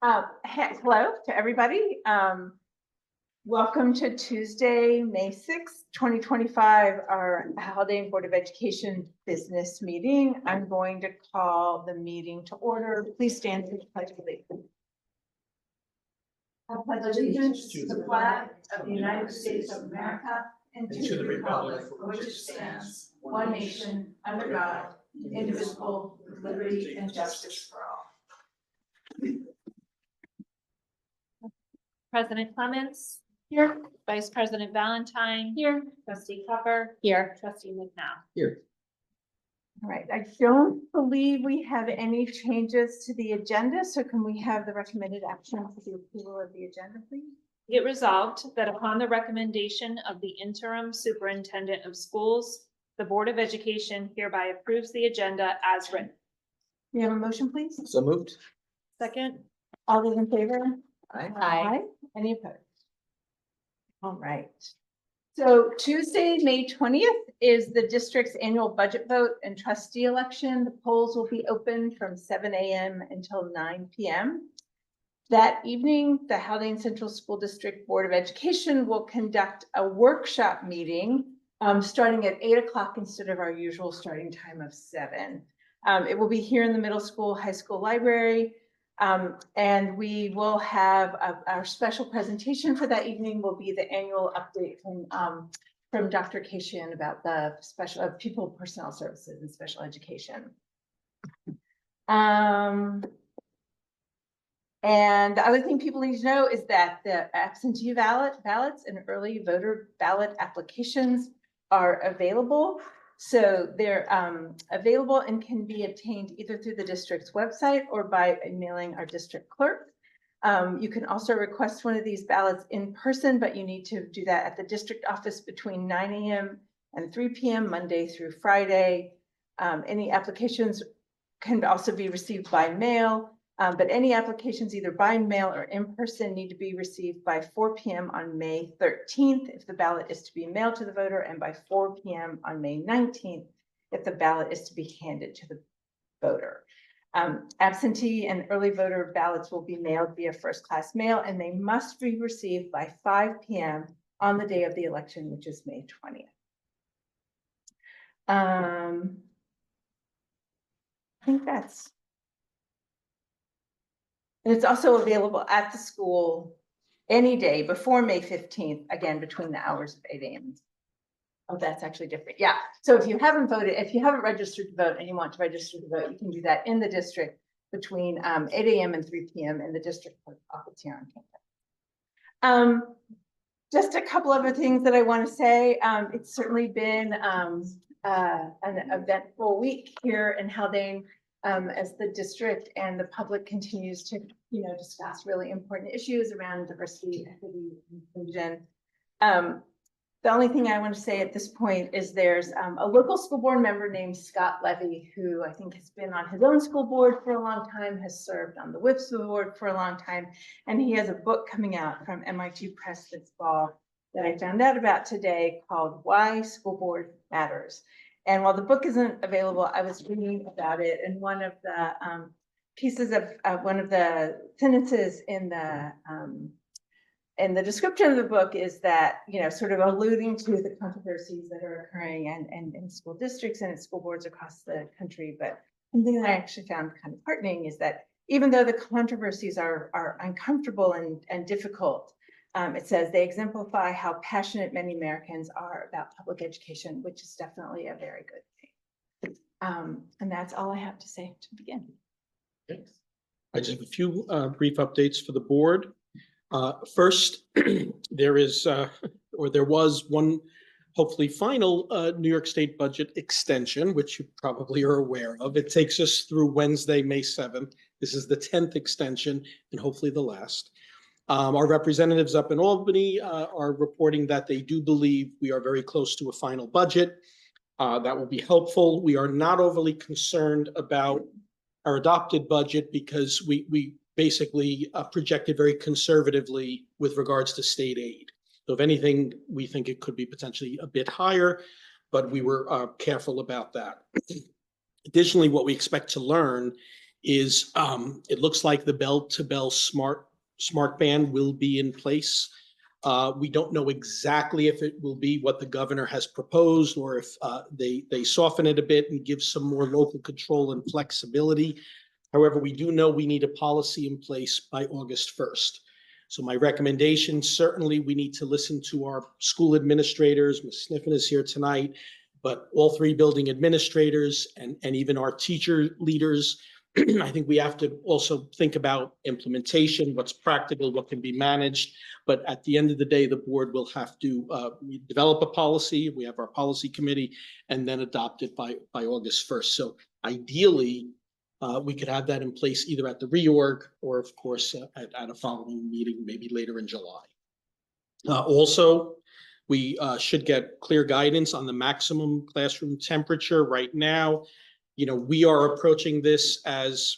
Hello to everybody. Welcome to Tuesday, May 6th, 2025, our Haldane Board of Education business meeting. I'm going to call the meeting to order. Please stand for the pledge of allegiance. I pledge allegiance to the flag of the United States of America and to the republic for which it stands, one nation, under God, indivisible, with liberty and justice for all. President Clements. Here. Vice President Valentine. Here. Trustee Cooper. Here. Trustee McNow. Here. All right, I don't believe we have any changes to the agenda, so can we have the recommended action for the approval of the agenda, please? Be it resolved that upon the recommendation of the interim superintendent of schools, the Board of Education hereby approves the agenda as written. We have a motion, please? So moved. Second. All those in favor? Aye. Any opposed? All right. So Tuesday, May 20th is the district's annual budget vote and trustee election. The polls will be open from 7 a.m. until 9 p.m. That evening, the Haldane Central School District Board of Education will conduct a workshop meeting starting at 8 o'clock instead of our usual starting time of 7. It will be here in the middle school, high school library. And we will have our special presentation for that evening will be the annual update from Dr. Kashian about the special people personnel services and special education. And the other thing people need to know is that the absentee ballots and early voter ballot applications are available. So they're available and can be obtained either through the district's website or by emailing our district clerk. You can also request one of these ballots in person, but you need to do that at the district office between 9 a.m. and 3 p.m. Monday through Friday. Any applications can also be received by mail, but any applications either by mail or in person need to be received by 4 p.m. on May 13th if the ballot is to be mailed to the voter, and by 4 p.m. on May 19th if the ballot is to be handed to the voter. Absentee and early voter ballots will be mailed via first-class mail, and they must be received by 5 p.m. on the day of the election, which is May 20th. I think that's. And it's also available at the school any day before May 15th, again, between the hours of 8 a.m. Oh, that's actually different. Yeah. So if you haven't voted, if you haven't registered to vote and you want to register to vote, you can do that in the district between 8 a.m. and 3 p.m. in the district office here on campus. Just a couple other things that I want to say. It's certainly been an eventful week here in Haldane. As the district and the public continues to, discuss really important issues around diversity, equity, and inclusion. The only thing I want to say at this point is there's a local school board member named Scott Levy, who I think has been on his own school board for a long time, has served on the WIPS board for a long time, and he has a book coming out from MIT Press this fall that I found out about today called Why School Board Matters. And while the book isn't available, I was reading about it, and one of the pieces of one of the sentences in the description of the book is that, sort of alluding to the controversies that are occurring in school districts and in school boards across the country. But something that I actually found kind of heartening is that even though the controversies are uncomfortable and difficult, it says they exemplify how passionate many Americans are about public education, which is definitely a very good thing. And that's all I have to say to begin. Okay. I just have a few brief updates for the board. First, there was one hopefully final New York State budget extension, which you probably are aware of. It takes us through Wednesday, May 7th. This is the 10th extension and hopefully the last. Our representatives up in Albany are reporting that they do believe we are very close to a final budget. That will be helpful. We are not overly concerned about our adopted budget because we basically projected very conservatively with regards to state aid. So if anything, we think it could be potentially a bit higher, but we were careful about that. Additionally, what we expect to learn is it looks like the bell-to-bell smart band will be in place. We don't know exactly if it will be what the governor has proposed or if they soften it a bit and give some more local control and flexibility. However, we do know we need a policy in place by August 1st. So my recommendation, certainly we need to listen to our school administrators. Ms. Sniffen is here tonight, but all three building administrators and even our teacher leaders. I think we have to also think about implementation, what's practical, what can be managed. But at the end of the day, the board will have to develop a policy. We have our policy committee and then adopt it by August 1st. So ideally, we could have that in place either at the reorg or, of course, at a following meeting, maybe later in July. Also, we should get clear guidance on the maximum classroom temperature. Right now, we are approaching this as,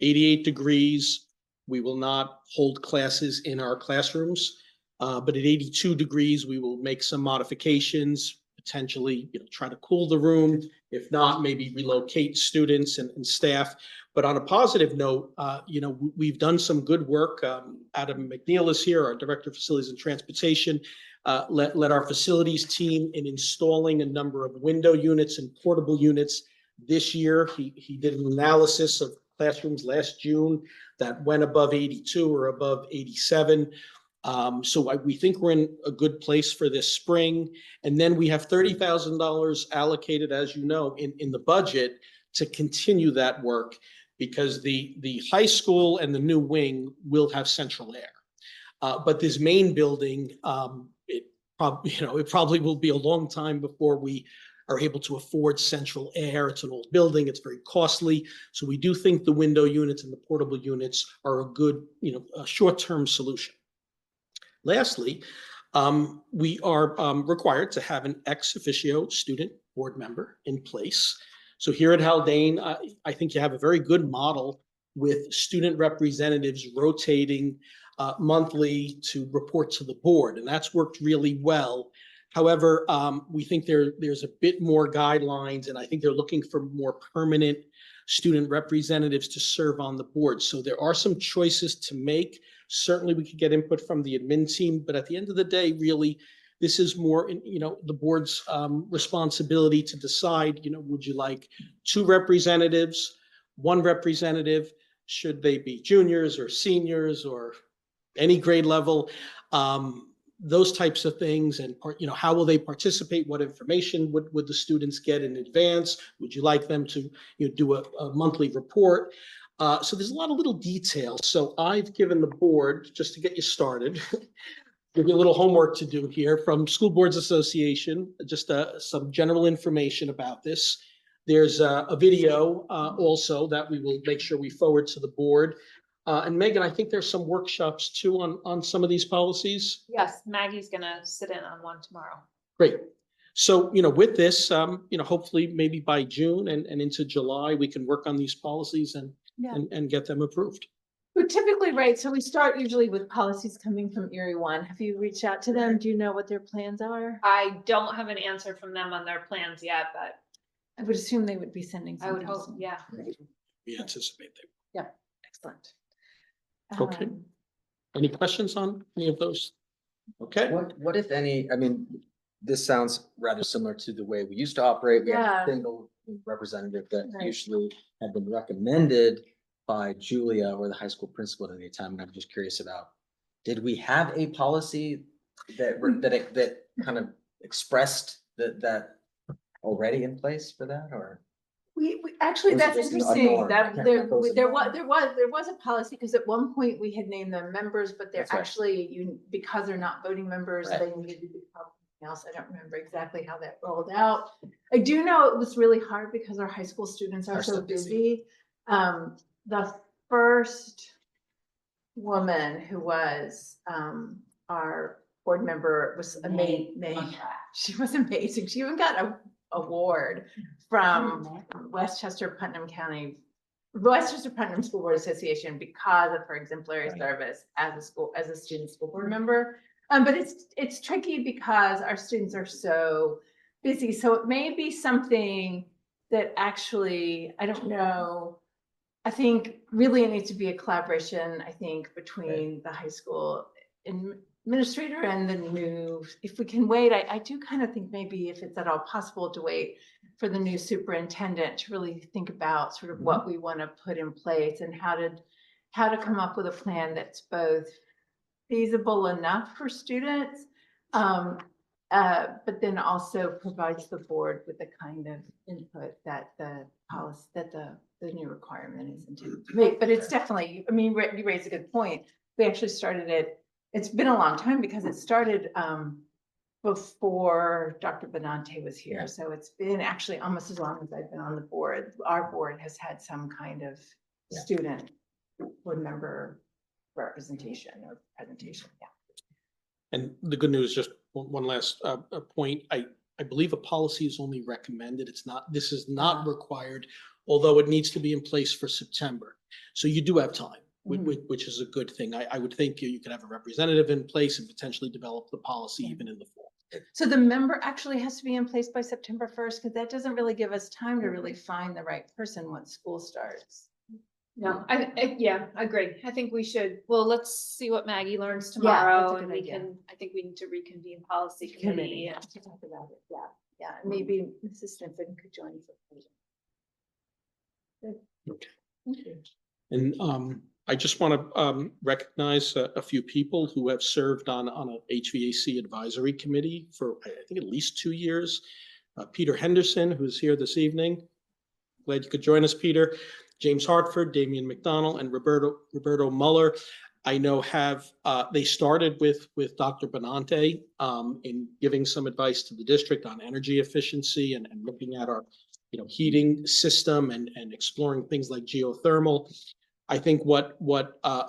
88 degrees. We will not hold classes in our classrooms, but at 82 degrees, we will make some modifications, potentially, try to cool the room. If not, maybe relocate students and staff. But on a positive note, we've done some good work. Adam McNeil is here, our Director of Facilities and Transportation, led our facilities team in installing a number of window units and portable units this year. He did an analysis of classrooms last June that went above 82 or above 87. So we think we're in a good place for this spring. And then we have $30,000 allocated, as you know, in the budget to continue that work, because the high school and the new wing will have central air. But this main building, it probably will be a long time before we are able to afford central air. It's an old building, it's very costly. So we do think the window units and the portable units are a good, a short-term solution. Lastly, we are required to have an ex officio student board member in place. So here at Haldane, I think you have a very good model with student representatives rotating monthly to report to the board, and that's worked really well. However, we think there's a bit more guidelines, and I think they're looking for more permanent student representatives to serve on the board. So there are some choices to make. Certainly, we could get input from the admin team, but at the end of the day, really, this is more, the board's responsibility to decide, would you like 2 representatives, 1 representative? Should they be juniors or seniors or any grade level? Those types of things, and how will they participate? What information would the students get in advance? Would you like them to do a monthly report? So there's a lot of little details. So I've given the board, just to get you started, give you a little homework to do here from School Boards Association, just some general information about this. There's a video also that we will make sure we forward to the board. And Megan, I think there's some workshops too on some of these policies. Yes, Maggie's gonna sit in on one tomorrow. Great. So, with this, hopefully maybe by June and into July, we can work on these policies and get them approved. We typically, right, so we start usually with policies coming from Erie One. Have you reached out to them? Do you know what their plans are? I don't have an answer from them on their plans yet, but I would assume they would be sending I would something hope, soon. yeah. We anticipate that. Yeah, excellent. Okay. Any questions on any of those? Okay. What if any, I mean, this sounds rather similar to the way we used to operate. We have Yeah. a single representative that Right. usually had been recommended by Julia or the high school principal at any time. And I'm just curious about, did we have a policy that kind of expressed that already in place for that, or? We actually, Was it that's just an interesting, unknown? I that can't there remember if it was was a policy, because at one point we had named them members, but they're That's right. actually, because they're not voting members, Right. they needed to be something else. I don't remember exactly how that rolled out. I do know it was really hard because our high school students are so so busy. The first woman who was our board member was amazing. She was amazing. She even got an award from Westchester Putnam School Board Association because of her exemplary Right. service as a student school board member. But it's tricky because our students are so busy. So it may be something that actually, I don't know. I think really it needs to be a collaboration, I think, between the high school administrator and the new, if we can wait, I do kind of think maybe if it's at all possible to wait for the new superintendent to really think about sort of what we want to put in place and how to come up with a plan that's both feasible enough for students, but then also provides the board with the kind of input that the policy, that the new requirement is intended to make. But it's definitely, I mean, you raise a good point. We actually started it, it's been a long time because it started before Dr. Benante was here. Yeah. So it's been actually almost as long as I've been on the board. Our board has had some kind of student board member representation or presentation. Yeah. And the good news, just one last point, I believe a policy is only recommended. It's not, this is not required, although it needs to be in place for September. So you do have time, which is a good thing. I would think you could have a representative in place and potentially develop the policy even in the fall. So the member actually has to be in place by September 1st, because that doesn't really give us time to really find the right person once school starts. No, yeah, I agree. I think we should, well, let's see what Maggie learns Yeah, tomorrow that's a and good we idea. can, I think we need to reconvene policy committee. and- To talk about it. Yeah, yeah. Maybe Mrs. Stinson could join us. Good. Okay. Thank you. And I just want to recognize a few people who have served on a HVAC advisory committee for, I think, at least 2 years. Peter Henderson, who's here this evening. Glad you could join us, Peter. James Hartford, Damian McDonald, and Roberto Muller. I know they started with Dr. Benante in giving some advice to the district on energy efficiency and looking at our heating system and exploring things like geothermal. I think what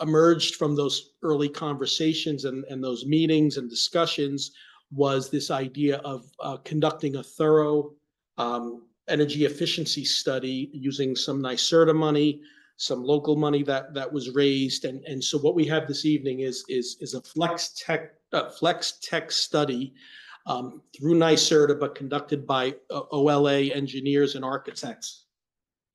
emerged from those early conversations and those meetings and discussions was this idea of conducting a thorough energy efficiency study using some NYSERDA money, some local money that was raised. And so what we have this evening is a flex tech study through NYSERDA, but conducted by OLA engineers and architects.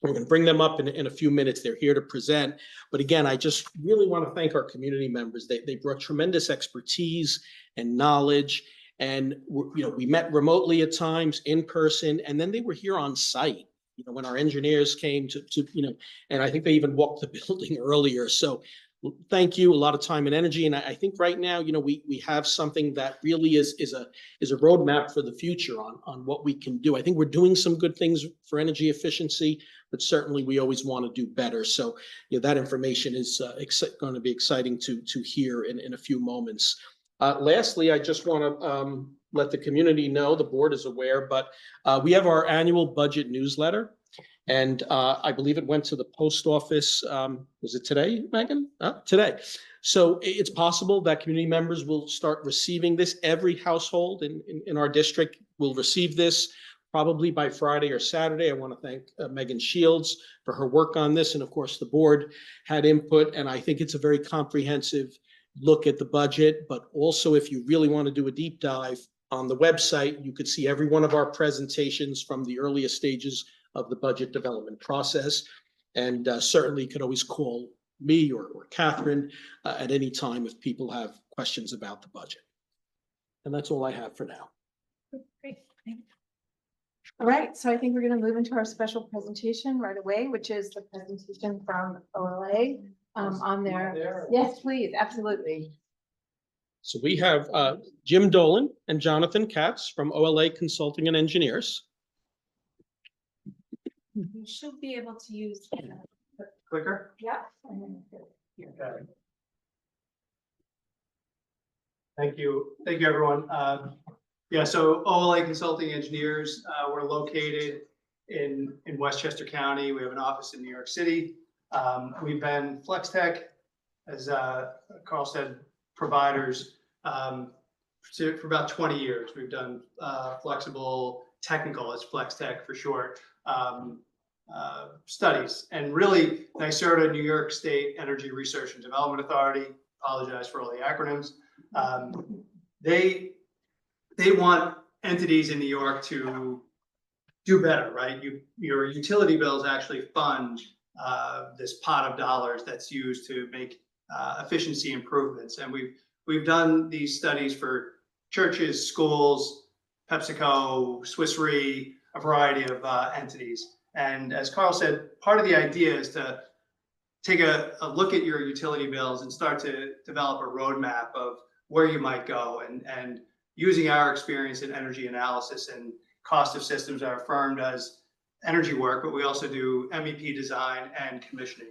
We're going to bring them up in a few minutes. They're here to present. But again, I just really want to thank our community members. They brought tremendous expertise and knowledge. And we met remotely at times, in person, and then they were here on site. When our engineers came to and I think they even walked the building earlier. So thank you, a lot of time and energy. And I think right now, we have something that really is a roadmap for the future on what we can do. I think we're doing some good things for energy efficiency, but certainly we always want to do better. So that information is going to be exciting to hear in a few moments. Lastly, I just want to let the community know, the board is aware, but we have our annual budget newsletter. And I believe it went to the post office. Was it today, Megan? Today. So it's possible that community members will start receiving this. Every household in our district will receive this probably by Friday or Saturday. I want to thank Megan Shields for her work on this. And of course, the board had input. And I think it's a very comprehensive look at the budget. But also, if you really want to do a deep dive on the website, you could see every one of our presentations from the earliest stages of the budget development process. And certainly you could always call me or Catherine at any time if people have questions about the budget. And that's all I have for now. Great. All right, so I think we're going to move into our special presentation right away, which is the presentation from OLA on their. Yes, please, absolutely. So we have Jim Dolan and Jonathan Katz from OLA Consulting and Engineers. You should be able to use. Clicker? Yeah. Okay. Thank you, everyone. Yeah, so OLA Consulting Engineers, we're located in Westchester County. We have an office in New York City. We've been FlexTech, as Carl said, providers for about 20 years. We've done flexible technical, as FlexTech for short, studies. And really, NYSERDA, New York State Energy Research and Development Authority, apologize for all the acronyms, they want entities in New York to do better, right? Your utility bills actually fund this pot of dollars that's used to make efficiency improvements. And we've done these studies for churches, schools, PepsiCo, Swiss Re, a variety of entities. And as Carl said, part of the idea is to take a look at your utility bills and start to develop a roadmap of where you might go. And using our experience in energy analysis and cost of systems, our firm does energy work, but we also do MEP design and commissioning.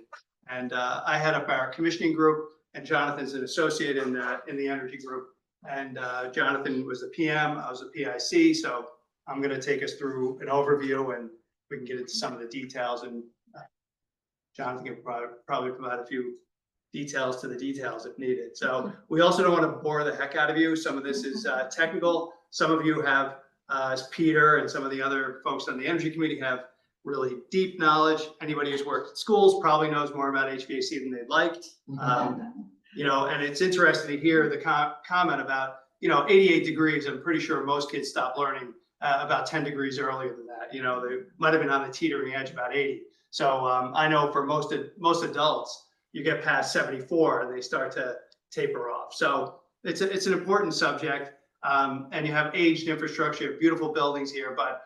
And I head up our commissioning group, and Jonathan's an associate in the energy group. And Jonathan was the PM, I was a PIC, so I'm going to take us through an overview, and we can get into some of the details. And Jonathan can probably provide a few details to the details if needed. So we also don't want to bore the heck out of you. Some of this is technical. Some of you have, as Peter and some of the other folks on the energy committee, have really deep knowledge. Anybody who's worked at schools probably knows more about HVAC than they'd like. You know, and it's interesting to hear the comment about, 88 degrees. I'm pretty sure most kids stop learning about 10 degrees earlier than that. They might have been on the teetering edge about 80. So I know for most adults, you get past 74 and they start to taper off. So it's an important subject. And you have aged infrastructure, you have beautiful buildings here, but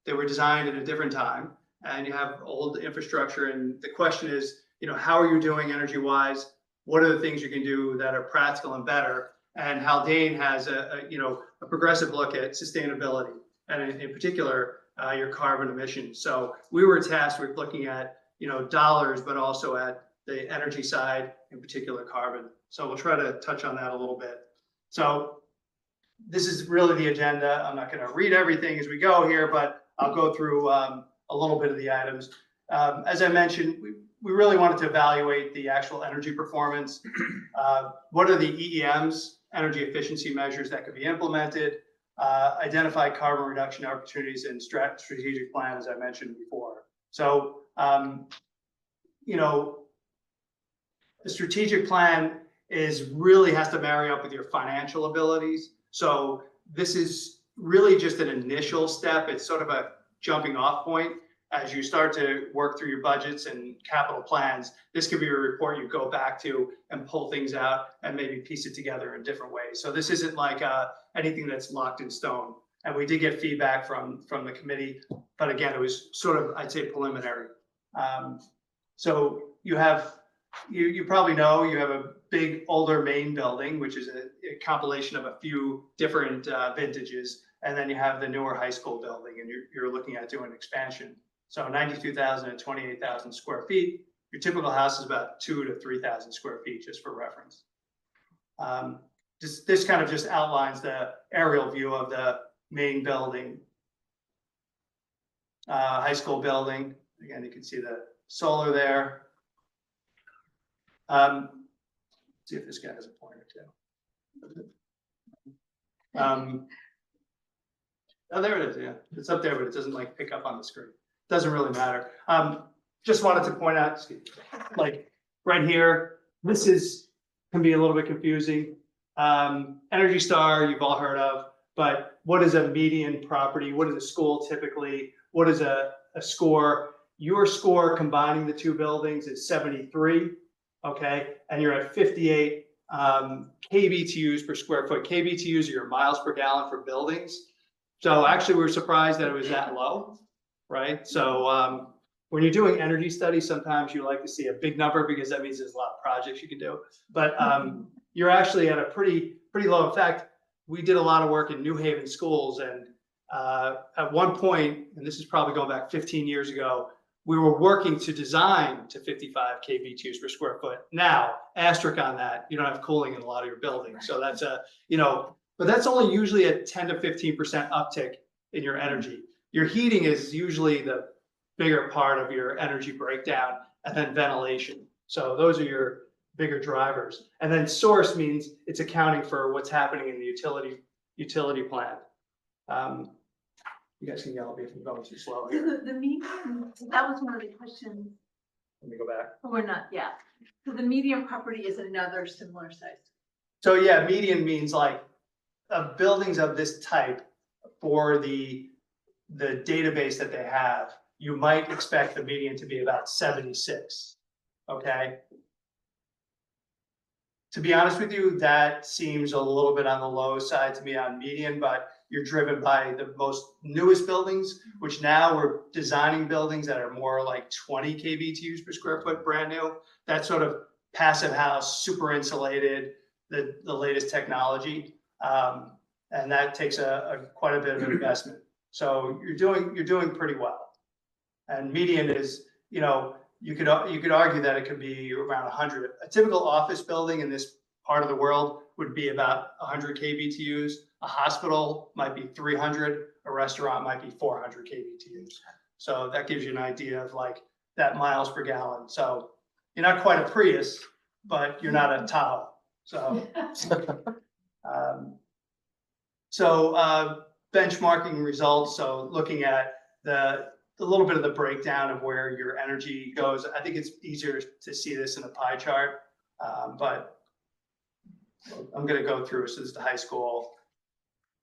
they were designed at a different time, and you have old infrastructure. And the question is, how are you doing energy-wise? What are the things you can do that are practical and better? And Haldane has a progressive look at sustainability, and in particular, your carbon emissions. So we were tasked with looking at, dollars, but also at the energy side, in particular carbon. So we'll try to touch on that a little bit. So this is really the agenda. I'm not going to read everything as we go here, but I'll go through a little bit of the items. As I mentioned, we really wanted to evaluate the actual energy performance. What are the EEMs, energy efficiency measures that could be implemented, identify carbon reduction opportunities and strategic plan, as I mentioned before. So, the strategic plan really has to marry up with your financial abilities. So this is really just an initial step. It's sort of a jumping off point. As you start to work through your budgets and capital plans, this could be a report you go back to and pull things out and maybe piece it together in different ways. So this isn't like anything that's locked in stone. And we did get feedback from the committee, but again, it was sort of, I'd say, preliminary. So you probably know you have a big older main building, which is a compilation of a few different vintages. And then you have the newer high school building, and you're looking at doing expansion. So 92,000 and 28,000 square feet. Your typical house is about 2,000 to 3,000 square feet, just for reference. This kind of just outlines the aerial view of the main building, high school building. Again, you can see the solar there. See if this guy has a pointer too. Oh, there it is. Yeah, it's up there, but it doesn't pick up on the screen. Doesn't really matter. Just wanted to point out, right here, this can be a little bit confusing. Energy Star, you've all heard of, but what is a median property? What is a school typically? What is a score? Your score combining the two buildings is 73, okay? And you're at 58 kBTUs per square foot. kBTUs are your miles per gallon for buildings. So actually, we were surprised that it was that low, right? So when you're doing energy studies, sometimes you like to see a big number because that means there's a lot of projects you can do. But you're actually at a pretty low. In fact, we did a lot of work in New Haven schools, and at one point, and this is probably going back 15 years ago, we were working to design to 55 kBTUs per square foot. Now, asterisk on that, you don't have cooling in a lot of your buildings. So that's but that's only usually a 10 to 15% uptick in your energy. Your heating is usually the bigger part of your energy breakdown, and then ventilation. So those are your bigger drivers. And then source means it's accounting for what's happening in the utility plant. You guys can yell at me if I'm going too slow here. The median, that was one of the questions. Let me go back. We're not, yeah. So the median property is another similar size. So yeah, median means buildings of this type for the database that they have. you might expect the median to be about 76, okay? To be honest with you, that seems a little bit on the low side to me on median, but you're driven by the most newest buildings, which now we're designing buildings that are more like 20 kBTUs per square foot, brand new. That sort of passive house, super insulated, the latest technology. And that takes quite a bit of investment. So you're doing pretty well. And median is, you know, you could argue that it could be around 100. A typical office building in this part of the world would be about 100 kBTUs. A hospital might be 300. A restaurant might be 400 kBTUs. So that gives you an idea of like that miles per gallon. So you're not quite a Prius, but you're not a Tahoe. So, benchmarking results. So looking at a little bit of the breakdown of where your energy goes. I think it's easier to see this in a pie chart, but I'm going to go through. So this is the high school.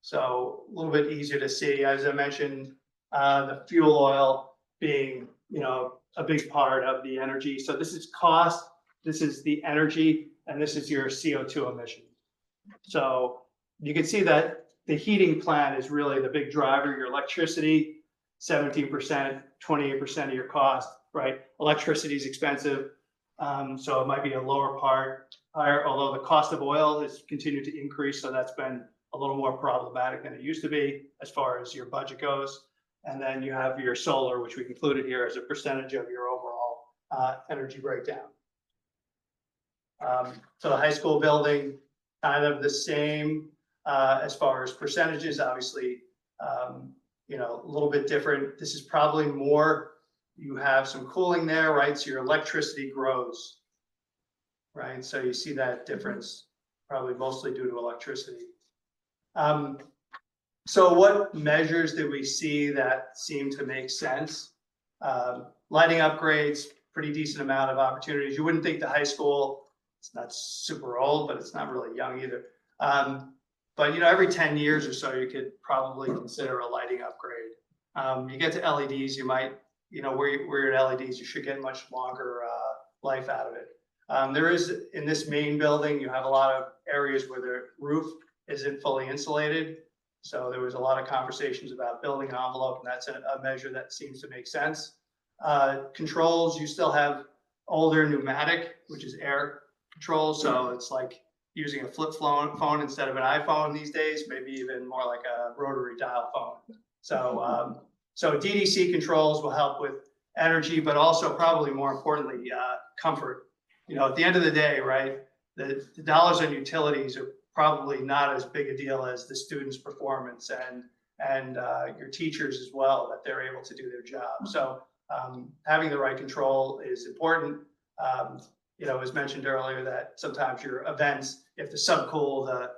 So a little bit easier to see. As I mentioned, the fuel oil being, you know, a big part of the energy. So this is cost, this is the energy, and this is your CO2 emission. So you can see that the heating plant is really the big driver. Your electricity, 17%, 28% of your cost, right? Electricity is expensive, so it might be a lower part higher, although the cost of oil has continued to increase, so that's been a little more problematic than it used to be as far as your budget goes. And then you have your solar, which we included here as a percentage of your overall energy breakdown. So the high school building, kind of the same as far as percentages, obviously, you know, a little bit different. This is probably more, you have some cooling there, right? So your electricity grows, right? So you see that difference, probably mostly due to electricity. So what measures did we see that seem to make sense? Lighting upgrades, pretty decent amount of opportunities. You wouldn't think the high school, it's not super old, but it's not really young either. But you know, every 10 years or so, you could probably consider a lighting upgrade. You get to LEDs, you might, you know, where you're at LEDs, you should get much longer life out of it. There is, in this main building, you have a lot of areas where the roof isn't fully insulated. So there was a lot of conversations about building an envelope, and that's a measure that seems to make sense. Controls, you still have older pneumatic, which is air control. So it's like using a flip phone instead of an iPhone these days, maybe even more like a rotary dial phone. So, so DDC controls will help with energy, but also probably more importantly, comfort. You know, at the end of the day, right, the dollars on utilities are probably not as big a deal as the students' performance and your teachers as well, that they're able to do their job. So having the right control is important. You know, it was mentioned earlier that sometimes your events, you have to subcool the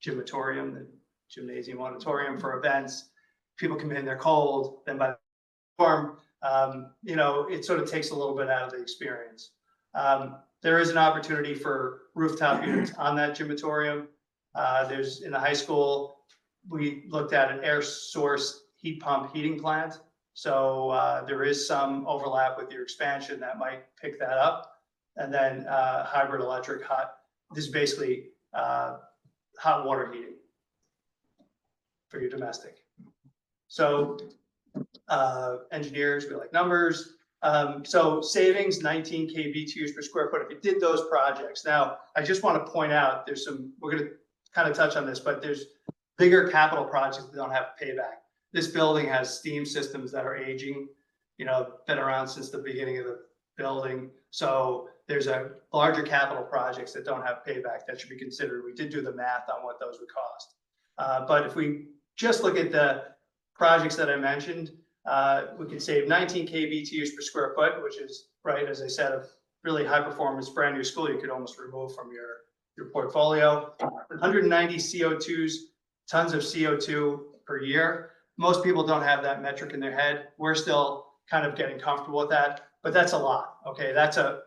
gymatorium, the gymnasium auditorium for events. People come in, they're cold, then by the storm, you know, it sort of takes a little bit out of the experience. There is an opportunity for rooftop units on that gymatorium. There's, in the high school, we looked at an air source heat pump heating plant. So there is some overlap with your expansion that might pick that up. And then hybrid electric hot, this is basically hot water heating for your domestic. So engineers, we like numbers. So savings, 19 kBTUs per square foot if you did those projects. Now, I just want to point out, there's some, we're going to kind of touch on this, but there's bigger capital projects that don't have payback. This building has steam systems that are aging, you know, been around since the beginning of the building. So there's a larger capital projects that don't have payback that should be considered. We did do the math on what those would cost. But if we just look at the projects that I mentioned, we can save 19 kBTUs per square foot, which is, right, as I said, a really high performance brand new school you could almost remove from your portfolio. 190 tons of CO2 per year. Most people don't have that metric in their head. We're still kind of getting comfortable with that, but that's a lot. Okay, that's a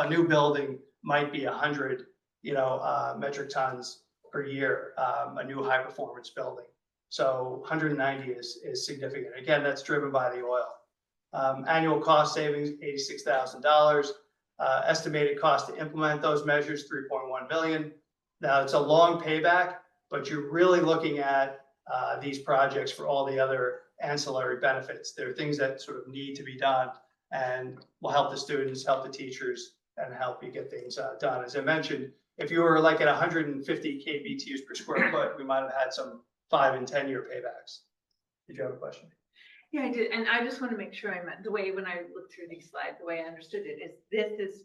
new building might be 100, you know, metric tons per year, a new high performance building. So 190 is significant. Again, that's driven by the oil. Annual cost savings, $86,000. Estimated cost to implement those measures, $3.1 million. Now, it's a long payback, but you're really looking at these projects for all the other ancillary benefits. There are things that sort of need to be done and will help the students, help the teachers, and help you get things done. As I mentioned, if you were like at 150 kBTUs per square foot, we might have had some 5 and 10 year paybacks. Did you have a question? Yeah, I did, and I just want to make sure the way, when I looked through these slides, the way I understood it is this is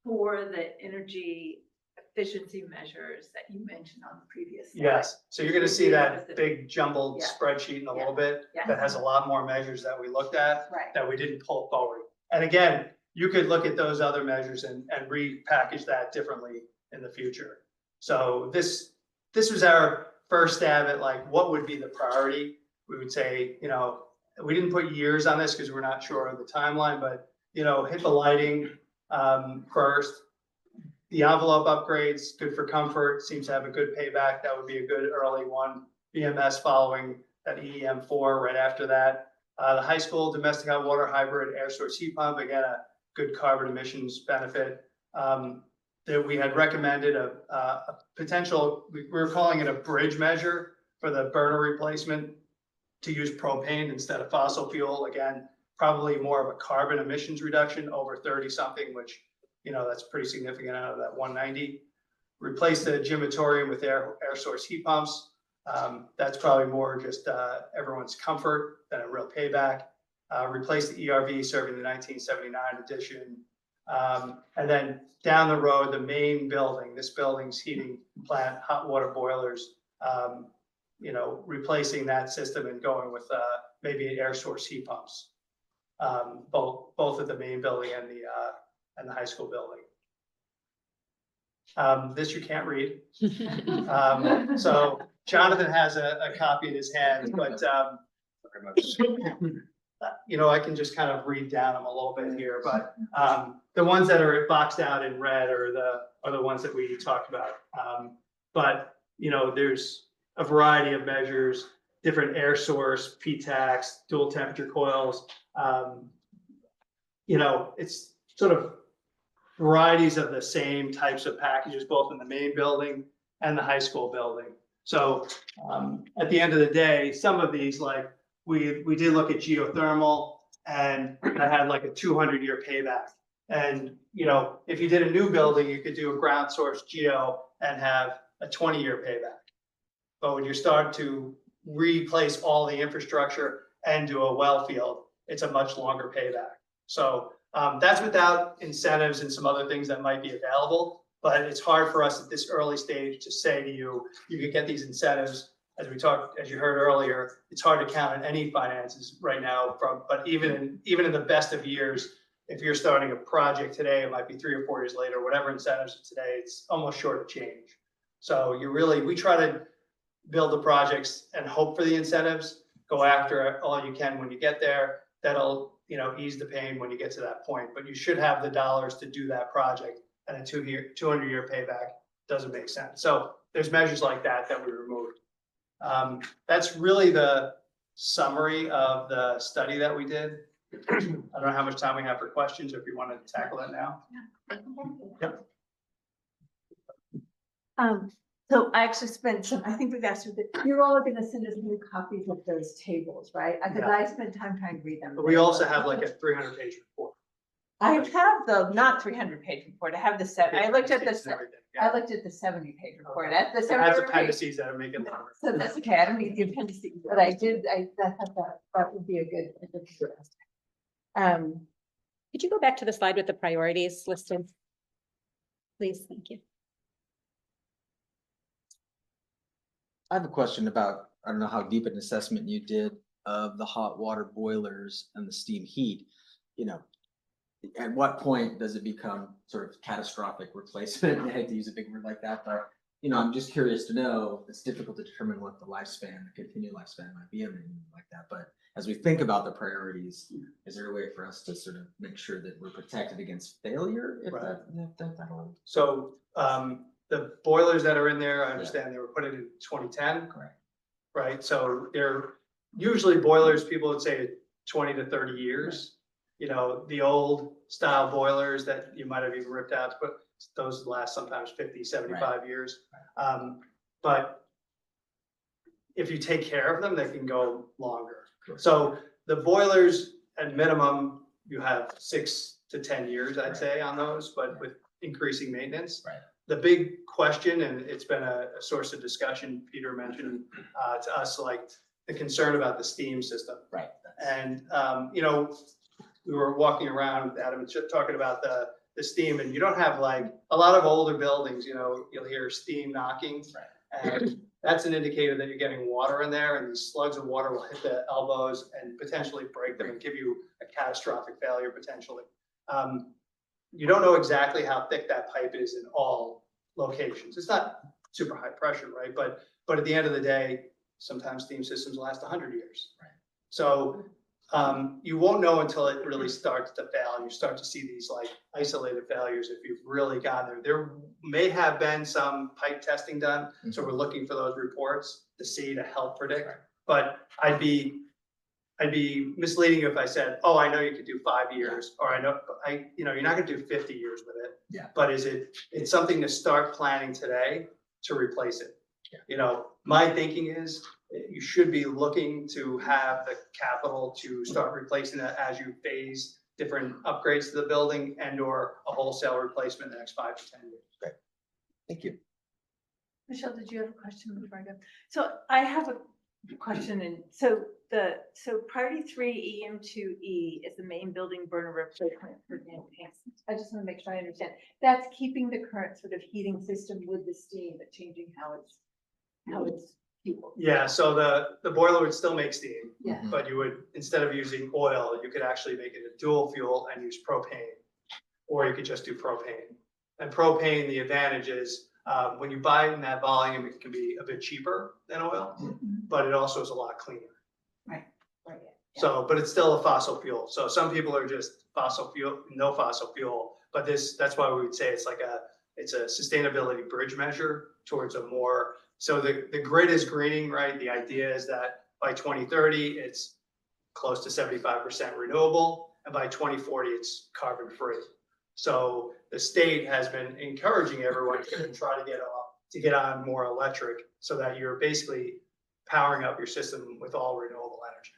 for the energy efficiency measures that you mentioned on the previous slide. Yes, so you're gonna see that big jumbled Yeah. spreadsheet in a little bit Yeah. that has a lot more measures that we looked at Right. that we didn't pull forward. And again, you could look at those other measures and repackage that differently in the future. So this was our first stab at like, what would be the priority? We would say, you know, we didn't put years on this because we're not sure of the timeline, but, you know, hit the lighting first. The envelope upgrades, good for comfort, seems to have a good payback. That would be a good early one. BMS following that EM4 right after that. The high school domestic hot water hybrid air source heat pump, again, a good carbon emissions benefit. That we had recommended a potential, we were calling it a bridge measure for the burner replacement to use propane instead of fossil fuel. Again, probably more of a carbon emissions reduction over 30 something, which, you know, that's pretty significant out of that 190. Replace the gymatorium with air source heat pumps. That's probably more just everyone's comfort than a real payback. Replace the ERV serving the 1979 edition. And then down the road, the main building, this building's heating plant, hot water boilers, you know, replacing that system and going with maybe air source heat pumps. Both at the main building and the high school building. This you can't read. So Jonathan has a copy in his hand, but you know, I can just kind of read down them a little bit here, but the ones that are boxed out in red are the ones that we talked about. But you know, there's a variety of measures, different air source, PTAX, dual temperature coils. You know, it's sort of varieties of the same types of packages, both in the main building and the high school building. So at the end of the day, some of these, like we did look at geothermal, and that had like a 200-year payback. And you know, if you did a new building, you could do a ground source geo and have a 20-year payback. But when you start to replace all the infrastructure and do a well field, it's a much longer payback. So that's without incentives and some other things that might be available, but it's hard for us at this early stage to say to you, you could get these incentives. As we talked, as you heard earlier, it's hard to count on any finances right now but even in the best of years, if you're starting a project today, it might be 3 or 4 years later, whatever incentives are today, it's almost sure to change. So we try to build the projects and hope for the incentives, go after all you can when you get there. That'll, you know, ease the pain when you get to that point, but you should have the dollars to do that project, and a 200-year payback doesn't make sense. So there's measures like that we removed. That's really the summary of the study that we did. I don't know how much time we have for questions, or if you want to tackle that now. Yep. So I actually spent some, I think we've asked you, that you're all gonna send us new copies of those tables, right? Because Yeah. I spent time trying to read them. But we also have like a 300-page report. I have the not 300-page report. I have the I looked at It's the everything. I Yeah. looked at the 70-page report. At the It has 70 page. appendices that are making longer. So that's okay. I don't need the appendices, but I thought that would be a good. Could you go back to the slide with the priorities listed? Please, thank you. I have a question about, I don't know how deep an assessment you did of the hot water boilers and the steam heat. You know, at what point does it become sort of catastrophic replacement? I hate to use a big word like that, but you know, I'm just curious to know. It's difficult to determine what the lifespan, the continued lifespan might be of anything like that. But as we think about the priorities, is there a way for us to sort of make sure that we're protected against failure? If Right. that So the boilers that are in there, I understand they were put in 2010. Correct. Right, so they're usually boilers, people would say 20 to 30 years. you know, the old style boilers that you might have even ripped out, but those last sometimes 50, 75 years. But if you take care of them, they can go longer. So the boilers at minimum, you have 6 to 10 years, I'd say, on those, but with increasing maintenance. Right. The big question, and it's been a source of discussion, Peter mentioned to us, like the concern about the steam system. Right. And, you know, we were walking around, Adam, talking about the steam, and you don't have like a lot of older buildings, you know, you'll hear steam knocking. Right. And that's an indicator that you're getting water in there, and these slugs of water will hit the elbows and potentially break them and give you a catastrophic failure potentially. You don't know exactly how thick that pipe is in all locations. It's not super high pressure, right? But at the end of the day, sometimes steam systems last 100 years. Right. So you won't know until it really starts to fail, and you start to see these like isolated failures if you've really gotten there. There may have been some pipe testing done, so we're looking for those reports to help predict. Right. But I'd be misleading you if I said, oh, I know you could do 5 years, or you know, you're not gonna do 50 years with it. Yeah. But it's something to start planning today to replace it. Yeah. You know, my thinking is you should be looking to have the capital to start replacing that as you phase different upgrades to the building and or a wholesale replacement in the next 5 to 10 years. Great. Thank you. Michelle, did you have a question before I go? So I have a question, and so priority 3 EM2E is the main building burner replacement for campaigns. I just want to make sure I understand. That's keeping the current sort of heating system with the steam, but changing how it's fueled. Yeah, so the boiler would still make steam, Yeah. but you would, instead of using oil, you could actually make it a dual fuel and use propane, or you could just do propane. And propane, the advantage is when you buy it in that volume, it can be a bit cheaper than oil, but it also is a lot cleaner. Right. Yeah. So, but it's still a fossil fuel. So some people are just fossil fuel, no fossil fuel, but that's why we would say it's a sustainability bridge measure towards a more, so the grid is greening, right? The idea is that by 2030, it's close to 75% renewable, and by 2040, it's carbon free. So the state has been encouraging everyone to try to get on more electric, so that you're basically powering up your system with all renewable energy.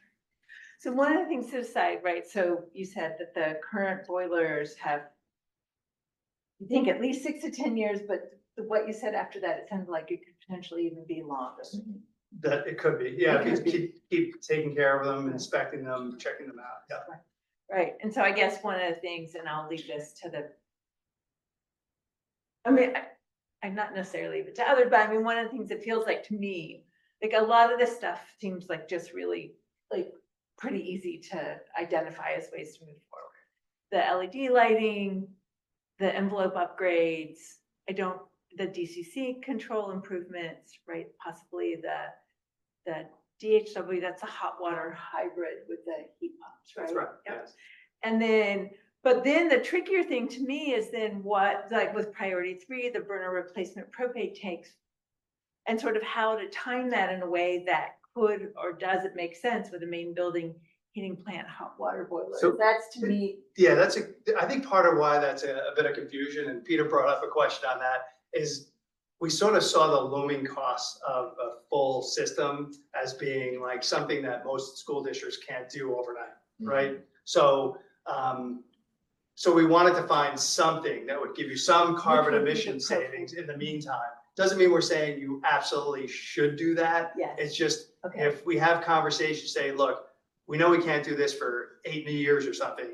So one of the things to decide, right? So you said that the current boilers have, you think at least 6 to 10 years, but what you said after that, it sounded like it could potentially even be longer. That it could be, yeah, It if could you keep taking care of them, inspecting them, checking them out, yeah. Right, and so I guess one of the things, and I'll leave this to I'm not necessarily leave it to others, but I mean, one of the things that feels like to me, like a lot of this stuff seems like just really like pretty easy to identify as ways to move forward. The LED lighting, the envelope upgrades, the DCC control improvements, right? Possibly the DHW, that's a hot water hybrid with the heat pumps, right? That's right, Yep. yes. And but then the trickier thing to me is then what, like with priority 3, the burner replacement propane tanks, and sort of how to time that in a way that could or does it make sense with a main building heating plant hot water boiler. So- That's to me. Yeah, I think part of why that's a bit of confusion, and Peter brought up a question on that, is we sort of saw the looming costs of a full system as being like something that most school districts can't do overnight, right? So, so we wanted to find something that would give you some carbon would be the emission propane. savings in the meantime. Doesn't mean we're saying you absolutely should do that. Yes. It's just, Okay. if we have conversations, say, look, we know we can't do this for 8 years or something.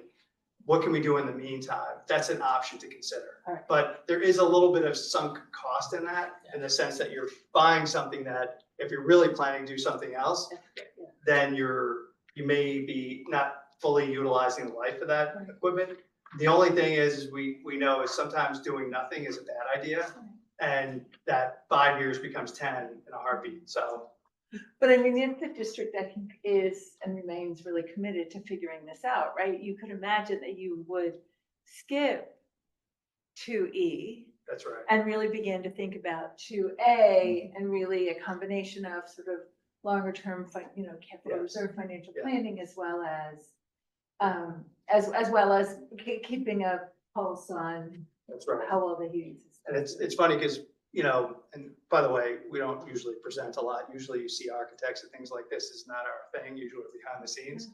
What can we do in the meantime? That's an option to consider. All right. But there is a little bit of sunk cost in that, in the sense that you're buying something that if you're really planning to do something else, then you may be not fully utilizing the life of that equipment. The only thing is we know is sometimes doing nothing is a bad idea, and that 5 years becomes 10 in a heartbeat. So. But I mean, if the district, I think, is and remains really committed to figuring this out, right? You could imagine that you would skip 2E That's right. and really begin to think about 2A and really a combination of sort of longer term, capital Yes. reserve financial Yeah. planning, as well as as well as keeping a pulse on That's right. how well the heating system. And it's funny because, you know, and by the way, we don't usually present a lot. Usually you see architects and things like this is not our thing, usually we're behind the scenes.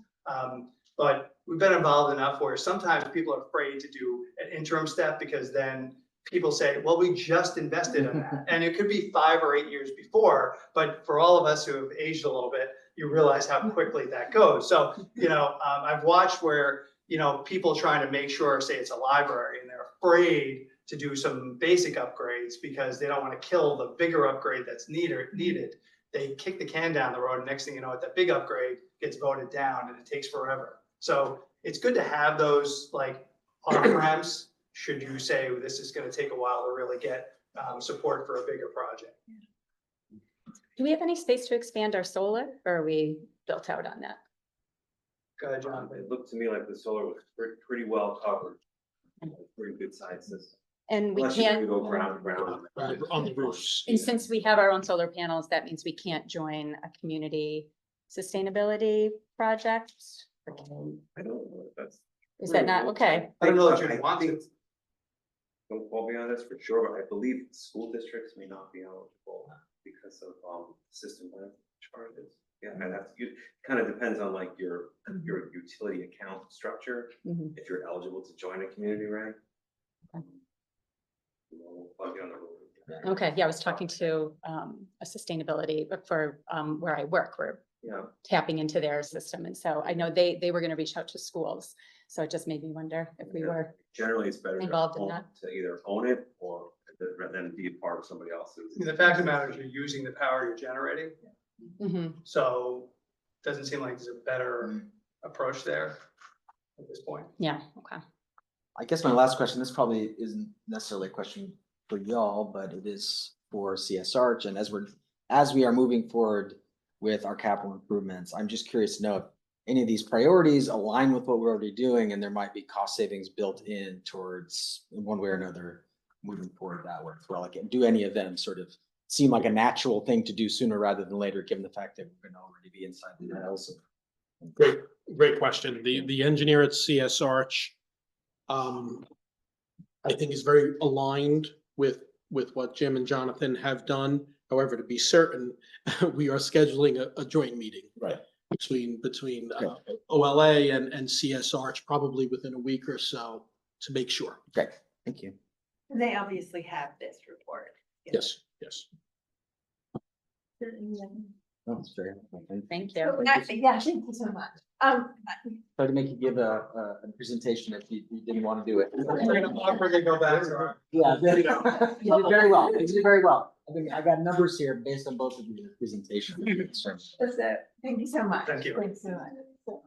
But we've been involved enough where sometimes people are afraid to do an interim step because then people say, well, we just invested in that. And it could be 5 or 8 years before, but for all of us who have aged a little bit, you realize how quickly that goes. So, you know, I've watched where, you know, people trying to make sure, say it's a library and they're afraid to do some basic upgrades because they don't want to kill the bigger upgrade that's needed. They kick the can down the road, and next thing you know, that big upgrade gets voted down and it takes forever. So it's good to have those like off-ramps, should you say this is going to take a while to really get support for a bigger project. Do we have any space to expand our solar, or are we built out on that? Go ahead, John. It looked to me like the solar was pretty well covered. Pretty good size system. And we Unless you can't, go ground to ground. On the roofs. and since we have our own solar panels, that means we can't join a community sustainability project? I don't know if that's. Is that not, okay? I don't know that I you want to. think- Don't quote me on this for sure, but I believe school districts may not be eligible because of system plan charges. Yeah, and that's, it kind of depends on like your utility account structure, Mhm. if you're eligible to join a community rank. Okay. We'll plug you on the road. Okay, yeah, I was talking to a sustainability, but for where I work, we're Yeah, tapping into their system. And so I know they were gonna reach out to schools. So it just made me wonder if we Yeah. were, generally it's better Involved in that. to either own it or than be a part of somebody else's. The fact of the matter is you're using the power you're generating. Mhm. So it doesn't seem like there's a better approach there at this point. Yeah, okay. I guess my last question, this probably isn't necessarily a question for y'all, but it is for CS Arch. And as we are moving forward with our capital improvements, I'm just curious to know if any of these priorities align with what we're already doing and there might be cost savings built in towards in one way or another moving forward that way as well. Like, do any of them sort of seem like a natural thing to do sooner rather than later, given the fact that we're going to already be inside the rails? Great question. The engineer at CS Arch, I think is very aligned with what Jim and Jonathan have done. However, to be certain, we are scheduling a joint meeting. Right. Between OLA and CS Arch, probably within a week or so, to make sure. Okay, thank you. They obviously have this report. Yes, yes. No, it's very helpful. Thank So, you. yeah, thank you so much. Try to make you give a presentation if you didn't want to do it. Awkwardly go back to our. Yeah, you did very well. You did very well. I think I got numbers here based on both of your presentations. That's it. Thank you so much. Thank you. Thanks so much.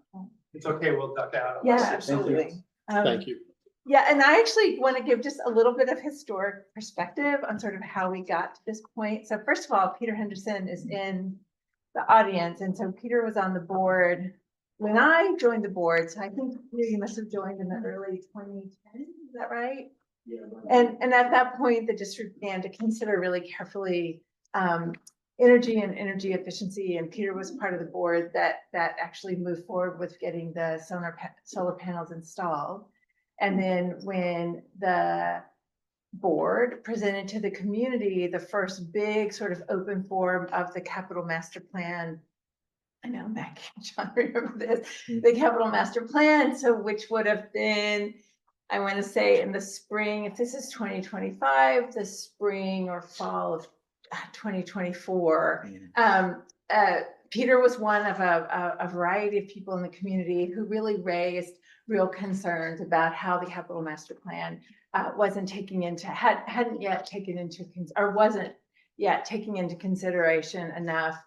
It's okay, we'll duck out. Yeah, Thank you. absolutely. Thank you. Yeah, and I actually want to give just a little bit of historic perspective on sort of how we got to this point. So first of all, Peter Henderson is in the audience. And so Peter was on the board when I joined the board. So I think you must have joined in the early 2010, is that right? Yeah. And at that point, the district began to consider really carefully energy and energy efficiency. And Peter was part of the board that actually moved forward with getting the solar panels installed. And then when the board presented to the community the first big sort of open forum of the capital master plan, I know Maggie and John remember this, the capital master plan, so which would have been, I want to say in the spring, if this is 2025, the spring or fall of 2024. Peter was one of a variety of people in the community who really raised real concerns about how the capital master plan wasn't hadn't yet taken into, or wasn't yet taking into consideration enough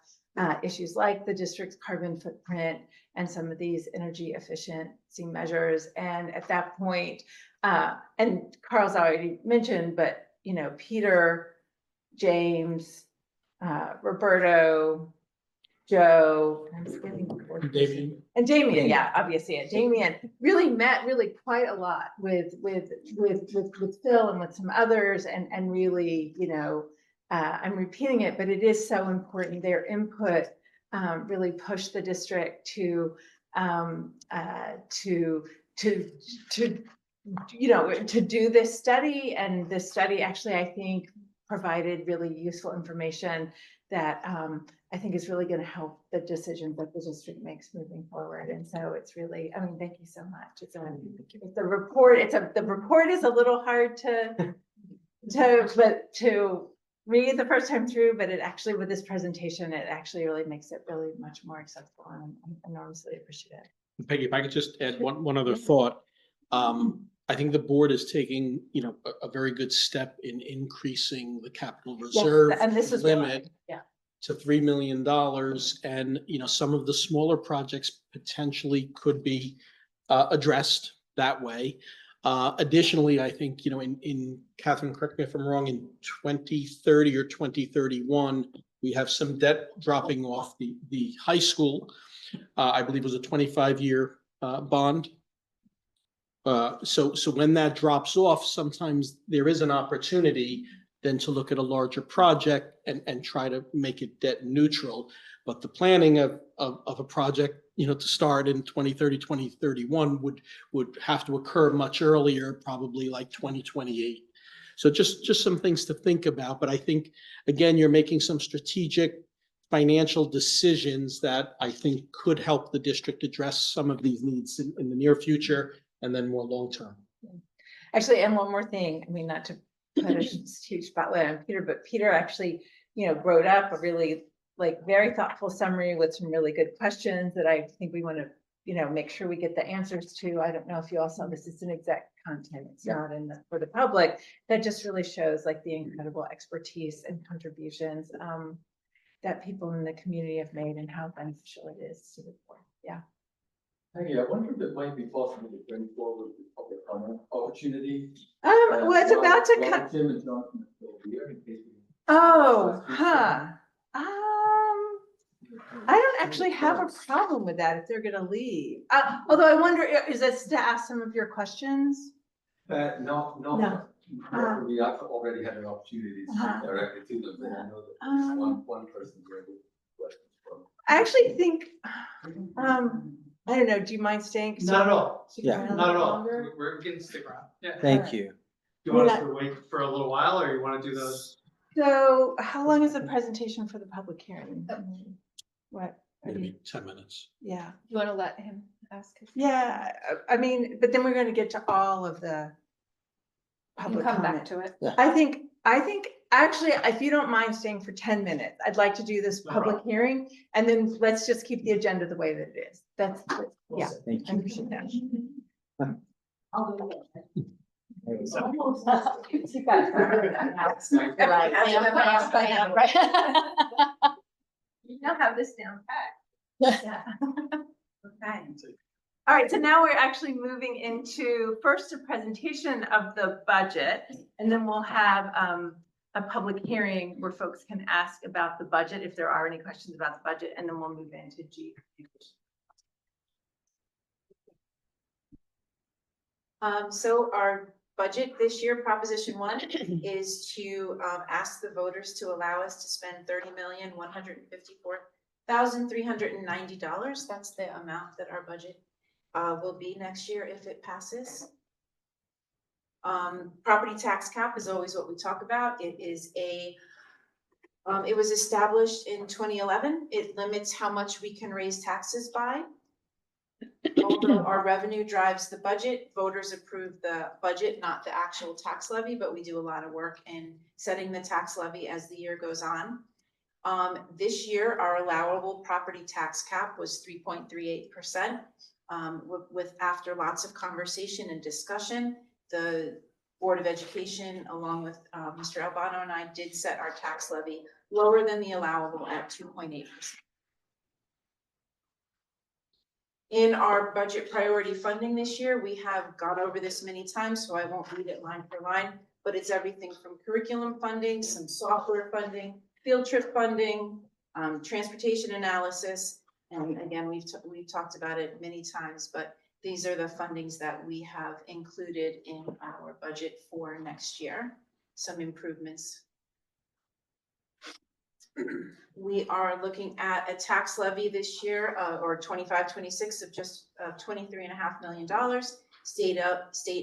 issues like the district's carbon footprint and some of these energy efficiency measures. And at that point, and Carl's already mentioned, but you know, Peter, James, Roberto, Joe, I'm forgetting the fourth person. Damien? And Damien, yeah, obviously, and Damien really met really quite a lot with Phil and with some others, and really, you know, I'm repeating it, but it is so important. Their input really pushed the district to to do this study. And this study actually, I think, provided really useful information that I think is really going to help the decisions that the district makes moving forward. And so it's really, I mean, thank you so much. It's the report. The report is a little hard to read the first time through, but it actually, with this presentation, it actually really makes it really much more accessible, and I'm enormously appreciative. Peggy, if I could just add one other thought. I think the board is taking, a very good step in increasing the capital reserve and this is limit yeah. to $3 million. And, some of the smaller projects potentially could be addressed that way. Additionally, I think, in Catherine, correct me if I'm wrong, in 2030 or 2031, we have some debt dropping off the high school. I believe it was a 25-year bond. So when that drops off, sometimes there is an opportunity then to look at a larger project and try to make it debt neutral. But the planning of a project, to start in 2030, 2031 would have to occur much earlier, probably like 2028. So just some things to think about. But I think, again, you're making some strategic financial decisions that I think could help the district address some of these needs in the near future and then more long-term. Actually, and one more thing, I mean, not to put a huge spotlight on Peter, but Peter actually, wrote up a really very thoughtful summary with some really good questions that I think we want to, make sure we get the answers to. I don't know if you all saw this, it's an exact content. It's not for the public. That just really shows the incredible expertise and contributions that people in the community have made and how beneficial it is to the board. Yeah. Hey, I wonder if it might be possible to bring forward the public comment opportunity. Well, it's about to while come. Tim and Jonathan are still here, in case we- Oh, huh. I don't actually have a problem with that if they're gonna leave. Although I wonder, is this to ask some of your questions? No. We have already had an opportunity to Uh-huh. speak directly to them, but I know that one person here with questions from. I actually think, I don't know, do you mind staying? Not at all. Stick Yeah. around a Not at little all. longer? We're getting stick around. Yeah. Thank you. You want us to wait for a little while, or you want to do those? So how long is the presentation for the public hearing? What? Maybe 10 minutes. Yeah, You want to let him ask? yeah, I mean, but then we're gonna get to all of the You can public come comment. back to it. I think actually, if you don't mind staying for 10 minutes, I'd like to do this No public problem. hearing, and then let's just keep the agenda the way that it is. That's, yeah, Thank I you. appreciate that. You now have this down pat. Yeah. Okay. All right, so now we're actually moving into first a presentation of the budget, and then we'll have a public hearing where folks can ask about the budget if there are any questions about the budget, and then we'll move into G. So our budget this year, Proposition 1, is to ask the voters to allow us to spend $30,154,390. That's the amount that our budget will be next year if it passes. Property tax cap is always what we talk about. It is it was established in 2011. It limits how much we can raise taxes by. Although our revenue drives the budget, voters approve the budget, not the actual tax levy, but we do a lot of work in setting the tax levy as the year goes on. This year, our allowable property tax cap was 3.38%. With after lots of conversation and discussion, the Board of Education, along with Mr. Albano and I, did set our tax levy lower than the allowable at 2.8%. In our budget priority funding this year, we have gone over this many times, so I won't read it line for line, but it's everything from curriculum funding, some software funding, field trip funding, transportation analysis. And again, we've talked about it many times, but these are the fundings that we have included in our budget for next year. Some improvements. We are looking at a tax levy this year, or 25-26 of just $23.5 million. State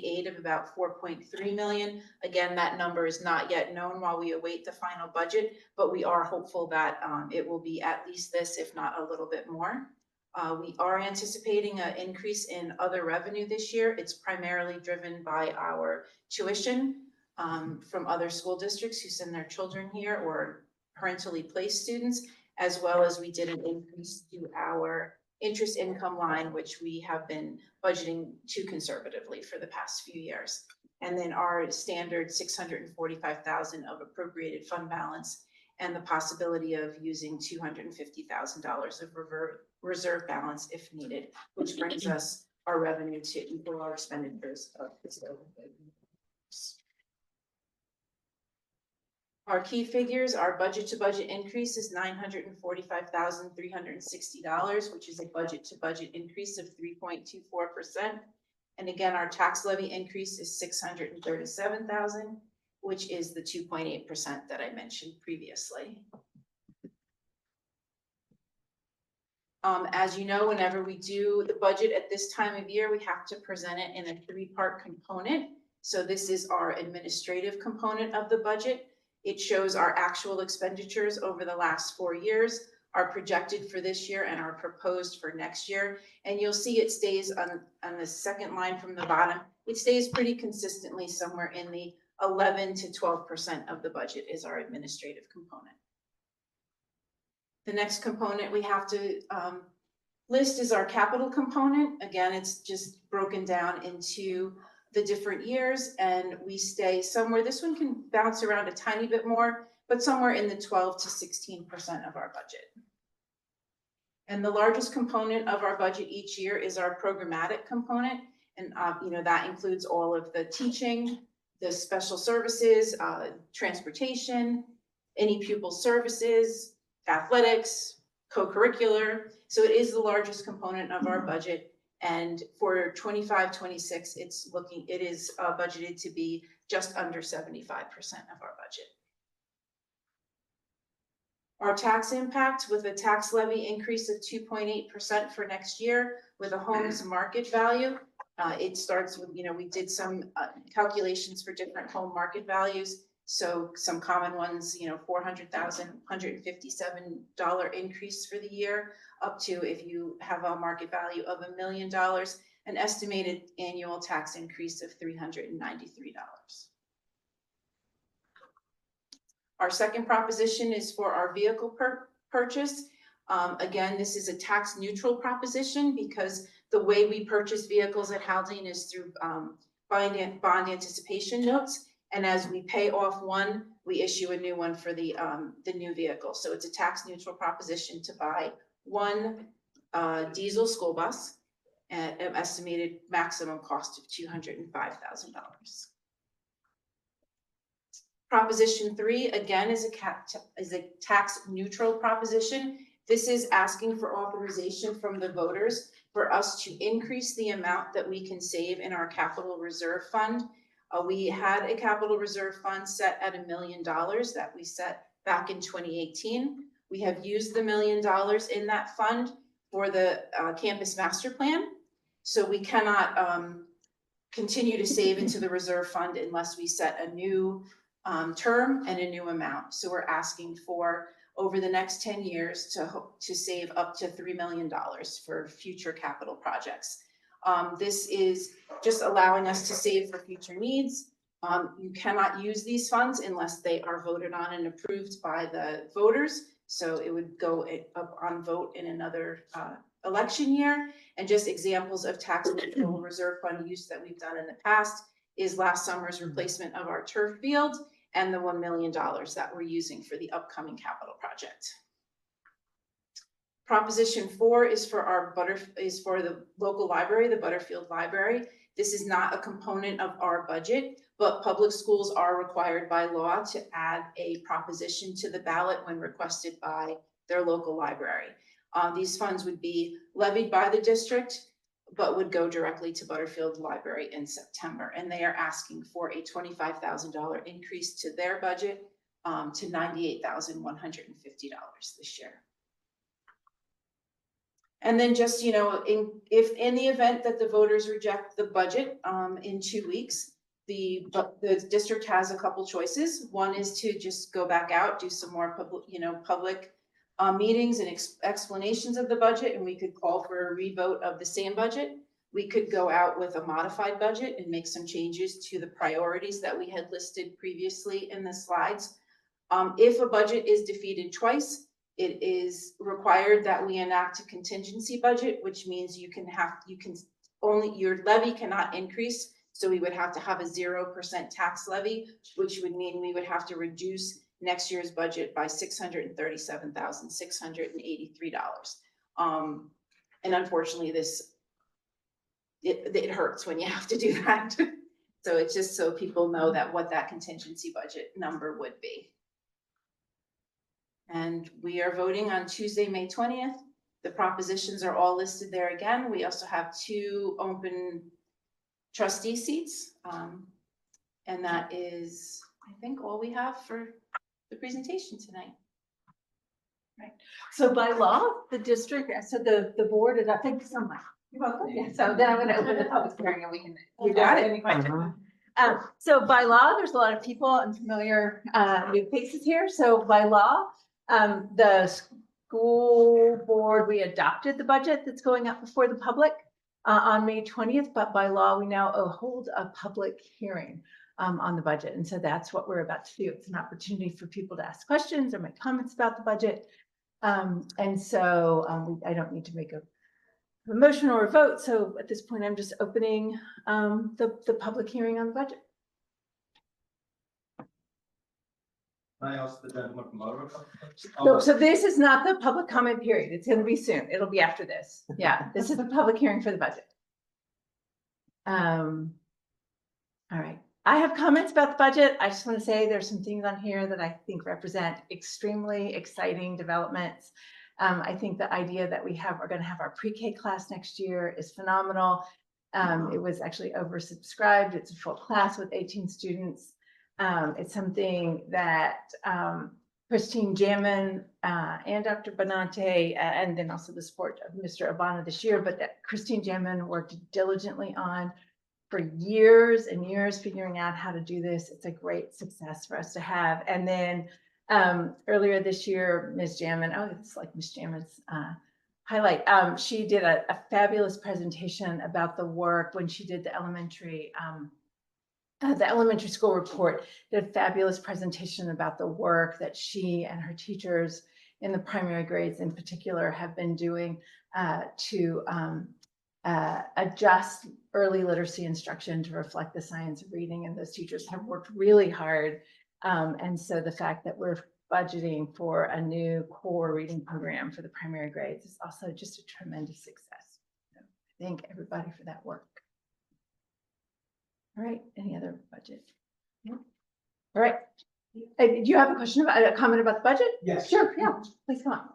aid of about 4.3 million. Again, that number is not yet known while we await the final budget, but we are hopeful that it will be at least this, if not a little bit more. We are anticipating an increase in other revenue this year. It's primarily driven by our tuition from other school districts who send their children here, or parentally placed students, as well as we did an increase to our interest income line, which we have been budgeting too conservatively for the past few years. And then our standard 645,000 of appropriated fund balance, and the possibility of using $250,000 of reserve balance if needed, which brings us our revenue to equal our expenditures of fiscal. Our key figures, our budget to budget increase is $945,360, which is a budget to budget increase of 3.24%. And again, our tax levy increase is $637,000, which is the 2.8% that I mentioned previously. As you know, whenever we do the budget at this time of year, we have to present it in a three-part component. So this is our administrative component of the budget. It shows our actual expenditures over the last 4 years, our projected for this year, and our proposed for next year. And you'll see it stays on the second line from the bottom. It stays pretty consistently somewhere in the 11 to 12% of the budget is our administrative component. The next component we have to list is our capital component. Again, it's just broken down into the different years, and we stay somewhere, this one can bounce around a tiny bit more, but somewhere in the 12 to 16% of our budget. And the largest component of our budget each year is our programmatic component. And that includes all of the teaching, the special services, transportation, any pupil services, athletics, co-curricular. So it is the largest component of our budget. And for 25-26, it is budgeted to be just under 75% of our budget. Our tax impact, with a tax levy increase of 2.8% for next year, with a home's market value, it starts with, we did some calculations for different home market values. So some common ones, $400,000, $157 increase for the year, up to, if you have a market value of $1 million, an estimated annual tax increase of $393. Our second proposition is for our vehicle purchase. Again, this is a tax neutral proposition because the way we purchase vehicles at Haldane is through bond anticipation notes. And as we pay off one, we issue a new one for the new vehicle. So it's a tax neutral proposition to buy one diesel school bus at an estimated maximum cost of $205,000. Proposition 3, again, is a tax neutral proposition. This is asking for authorization from the voters for us to increase the amount that we can save in our capital reserve fund. We had a capital reserve fund set at $1 million that we set back in 2018. We have used the $1 million in that fund for the campus master plan. So we cannot continue to save into the reserve fund unless we set a new term and a new amount. So we're asking for, over the next 10 years, to save up to $3 million for future capital projects. This is just allowing us to save for future needs. You cannot use these funds unless they are voted on and approved by the voters. So it would go up on vote in another election year. And just examples of tax neutral reserve fund use that we've done in the past is last summer's replacement of our turf field and the $1 million that we're using for the upcoming capital project. Proposition 4 is for the local library, the Butterfield Library. This is not a component of our budget, but public schools are required by law to add a proposition to the ballot when requested by their local library. These funds would be levied by the district, but would go directly to Butterfield Library in September. And they are asking for a $25,000 increase to their budget to $98,150 this year. And then just, if in the event that the voters reject the budget in 2 weeks, the district has a couple choices. One is to just go back out, do some more public meetings and explanations of the budget, and we could call for a revote of the same budget. We could go out with a modified budget and make some changes to the priorities that we had listed previously in the slides. If a budget is defeated twice, it is required that we enact a contingency budget, which means your levy cannot increase. So we would have to have a 0% tax levy, which would mean we would have to reduce next year's budget by $637,683. And unfortunately, it hurts when you have to do that. So it's just so people know that what that contingency budget number would be. And we are voting on Tuesday, May 20th. The propositions are all listed there again. We also have 2 open trustee seats. And that is, I think, all we have for the presentation tonight. Right. So by law, the district, so the board is, thank you so much. You're welcome. Yeah, so then I'm going to open the public hearing and we can. You got it. Any questions? So by law, there's a lot of people, unfamiliar new faces here. So by law, the school board, we adopted the budget that's going up before the public on May 20th, but by law, we now hold a public hearing on the budget. And so that's what we're about to do. It's an opportunity for people to ask questions or make comments about the budget. And so I don't need to make a motion or a vote. So at this point, I'm just opening the public hearing on the budget. Can I ask the gentleman from Ottawa? So this is not the public comment period. It's going to be soon. It'll be after this. Yeah, this is the public hearing for the budget. All right. I have comments about the budget. I just want to say there's some things on here that I think represent extremely exciting developments. I think the idea that we're going to have our pre-K class next year is phenomenal. It was actually oversubscribed. It's a full class with 18 students. It's something that Christine Jamin and Dr. Benante, and then also the support of Mr. Abana this year, but that Christine Jamin worked diligently on for years and years figuring out how to do this. It's a great success for us to have. And then earlier this year, Ms. Jamin, it's like Ms. Jamin's highlight. She did a fabulous presentation about the work when she did the elementary school report. Did a fabulous presentation about the work that she and her teachers in the primary grades in particular have been doing to adjust early literacy instruction to reflect the science of reading. And those teachers have worked really hard. And so the fact that we're budgeting for a new core reading program for the primary grades is also just a tremendous success. So thank everybody for that work. All right, any other budget? No? All right. Do you have a question about a comment about the budget? Yes. Sure, yeah, please come on.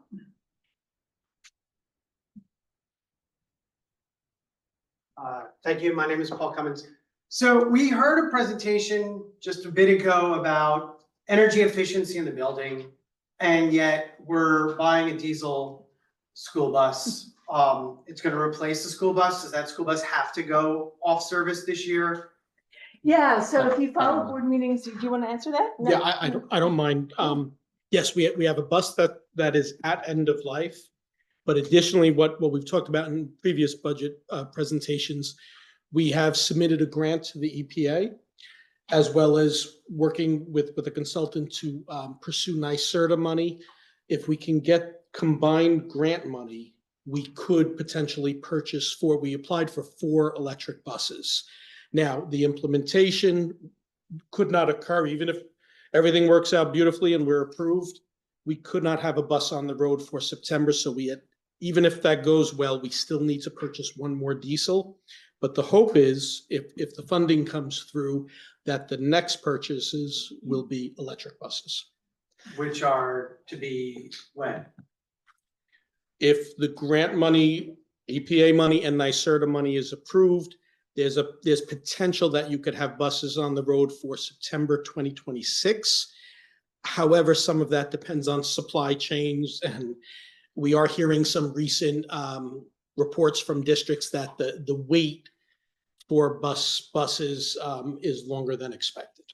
Thank you. My name is Paul Cummins. So we heard a presentation just a bit ago about energy efficiency in the building, and yet we're buying a diesel school bus. It's going to replace the school bus. Does that school bus have to go off service this year? Yeah, so if you follow board meetings, do you want to answer that? No. Yeah, I don't mind. Yes, we have a bus that is at end of life. But additionally, what we've talked about in previous budget presentations, we have submitted a grant to the EPA, as well as working with a consultant to pursue NYSERDA money. If we can get combined grant money, we could potentially purchase we applied for 4 electric buses. Now, the implementation could not occur, even if everything works out beautifully and we're approved, we could not have a bus on the road for September. So even if that goes well, we still need to purchase 1 more diesel. But the hope is, if the funding comes through, that the next purchases will be electric buses. Which are to be when? If the grant money, EPA money and NYSERDA money is approved, there's potential that you could have buses on the road for September 2026. However, some of that depends on supply chains, and we are hearing some recent reports from districts that the wait for buses is longer than expected.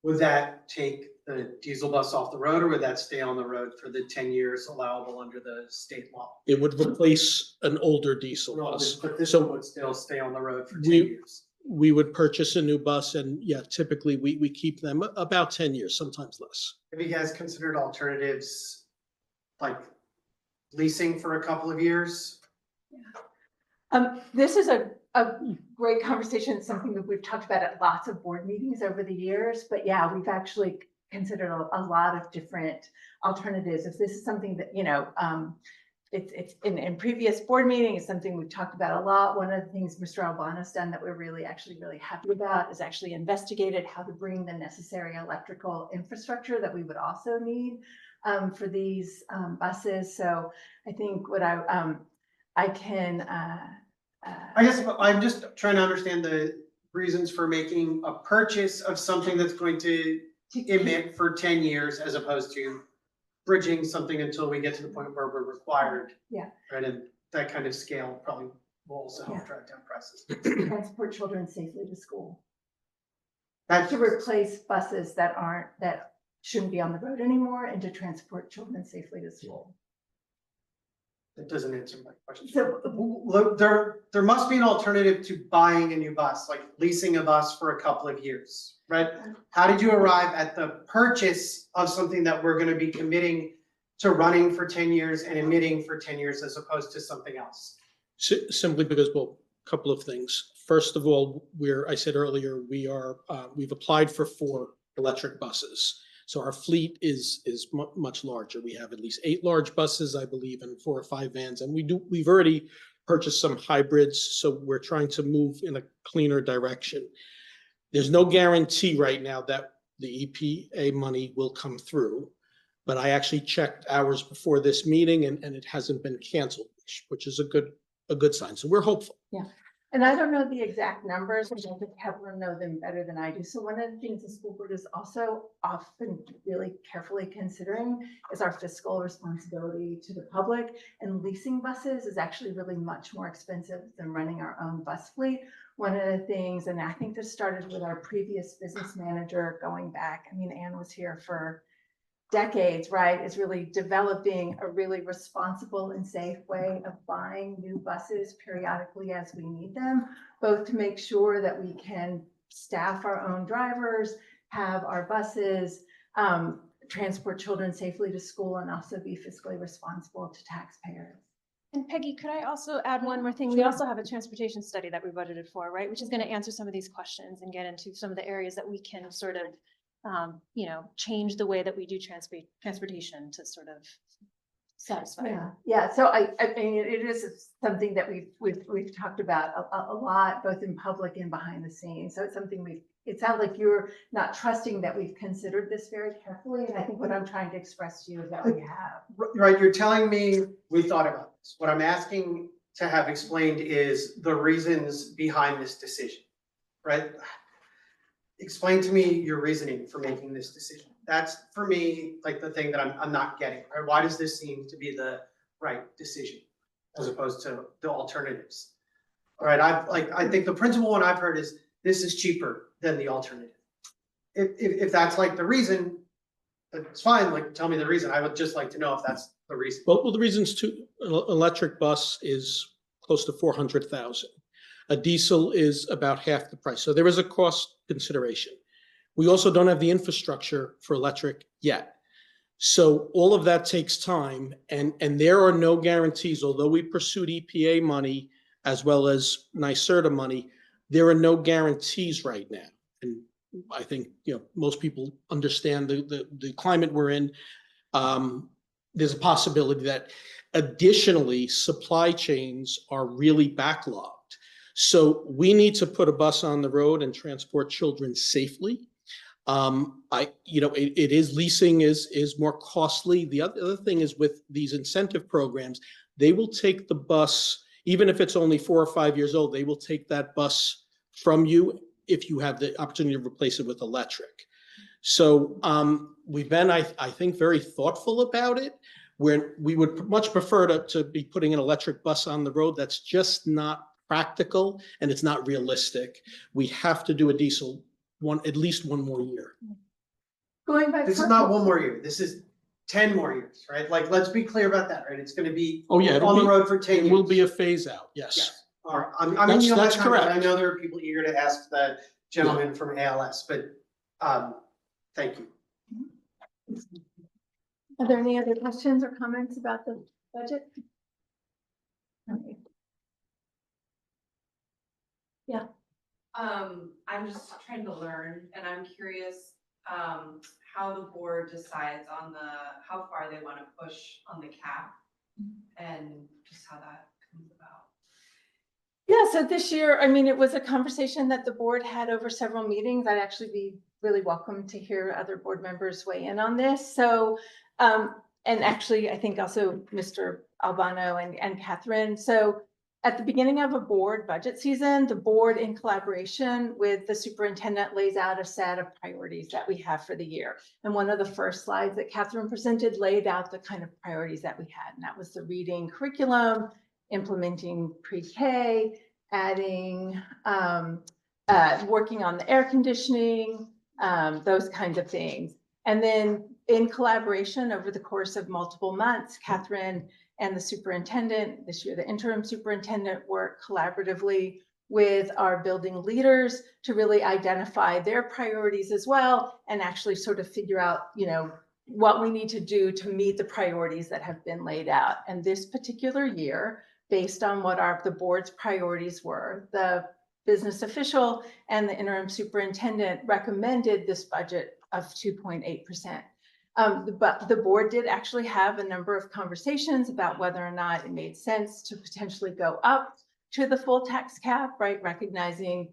Would that take the diesel bus off the road, or would that stay on the road for the 10 years allowable under the state law? It would replace an older diesel bus. But this So one would still stay on the road for 10 we- years. We would purchase a new bus, and yeah, typically we keep them about 10 years, sometimes less. Have you guys considered alternatives like leasing for a couple of years? This is a great conversation, something that we've talked about at lots of board meetings over the years, but yeah, we've actually considered a lot of different alternatives. If this is something that, it's in previous board meetings, it's something we've talked about a lot. One of the things Mr. Albano's done that we're really happy about is actually investigated how to bring the necessary electrical infrastructure that we would also need for these buses. So I think what I can. I guess I'm just trying to understand the reasons for making a purchase of something that's going to emit for 10 years as opposed to bridging something until we get to the point where we're required. Yeah. Right, and that kind of scale probably will also help Yeah. drive down prices. transport children safely to school. That's To replace buses that shouldn't be on the road anymore and to transport children safely to school. That doesn't answer my question. So- Look, there must be an alternative to buying a new bus, like leasing a bus for a couple of years, right? How did you arrive at the purchase of something that we're gonna be committing to running for 10 years and emitting for 10 years as opposed to something else? Simply because, well, a couple of things. First of all, I said earlier, we've applied for 4 electric buses. So our fleet is much larger. We have at least 8 large buses, I believe, and 4 or 5 vans. And we've already purchased some hybrids, so we're trying to move in a cleaner direction. There's no guarantee right now that the EPA money will come through, but I actually checked hours before this meeting and it hasn't been canceled, which is a good sign. So we're hopeful. Yeah. And I don't know the exact numbers, and I think Kevin will know them better than I do. So one of the things the school board is also often really carefully considering is our fiscal responsibility to the public. And leasing buses is actually really much more expensive than running our own bus fleet. One of the things, and I think this started with our previous business manager going back, I mean, Ann was here for decades, right, is really developing a really responsible and safe way of buying new buses periodically as we need them, both to make sure that we can staff our own drivers, have our buses, transport children safely to school, and also be fiscally responsible to taxpayers. And Peggy, could I also add one more thing? We also have a transportation study that we budgeted for, right? Which is going to answer some of these questions and get into some of the areas that we can sort of change the way that we do transportation to sort of satisfy. Yeah. So I mean, it is something that we've talked about a lot, both in public and behind the scenes. So it's something it sounds like you're not trusting that we've considered this very carefully. And I think what I'm trying to express to you is that we have. Right, you're telling me we thought about this. What I'm asking to have explained is the reasons behind this decision, right? Explain to me your reasoning for making this decision. That's for me, like the thing that I'm not getting, right? Why does this seem to be the right decision as opposed to the alternatives? All right, I think the principal one I've heard is this is cheaper than the alternative. If that's like the reason, that's fine, like tell me the reason. I would just like to know if that's the reason. Well, the reasons to electric bus is close to 400,000. A diesel is about half the price. So there is a cost consideration. We also don't have the infrastructure for electric yet. So all of that takes time, and there are no guarantees. Although we pursued EPA money as well as NYSERDA money, there are no guarantees right now. And I think most people understand the climate we're in. There's a possibility that additionally supply chains are really backlogged. So we need to put a bus on the road and transport children safely. It is leasing is more costly. The other thing is with these incentive programs, they will take the bus, even if it's only 4 or 5 years old, they will take that bus from you if you have the opportunity to replace it with electric. So we've been, I think, very thoughtful about it, where we would much prefer to be putting an electric bus on the road. That's just not practical and it's not realistic. We have to do a diesel one, at least one more year. Going by. This is not one more year. This is 10 more years, right? Like, let's be clear about that, right? It's gonna be Oh, yeah. on the road for 10 It years. will be a phase out, yes. Yes. All right. I mean, you don't have That's time, but I correct. know there are people eager to ask the gentleman from ALS, but, thank you. Are there any other questions or comments about the budget? Okay. I'm just trying to learn and I'm curious, how the board decides on how far they want to push on the cap and just how that comes about. Yeah, so this year, I mean, it was a conversation that the board had over several meetings. I'd actually be really welcome to hear other board members weigh in on this. So, and actually, I think also Mr. Albano and Catherine. So at the beginning of a board budget season, the board in collaboration with the superintendent lays out a set of priorities that we have for the year. And one of the first slides that Catherine presented laid out the kind of priorities that we had. And that was the reading curriculum, implementing pre-K, adding, working on the air conditioning, those kinds of things. And then in collaboration over the course of multiple months, Catherine and the superintendent, this year the interim superintendent, worked collaboratively with our building leaders to really identify their priorities as well and actually sort of figure out, you know, what we need to do to meet the priorities that have been laid out. And this particular year, based on what the board's priorities were, the business official and the interim superintendent recommended this budget of 2.8%. But the board did actually have a number of conversations about whether or not it made sense to potentially go up to the full tax cap, right? Recognizing,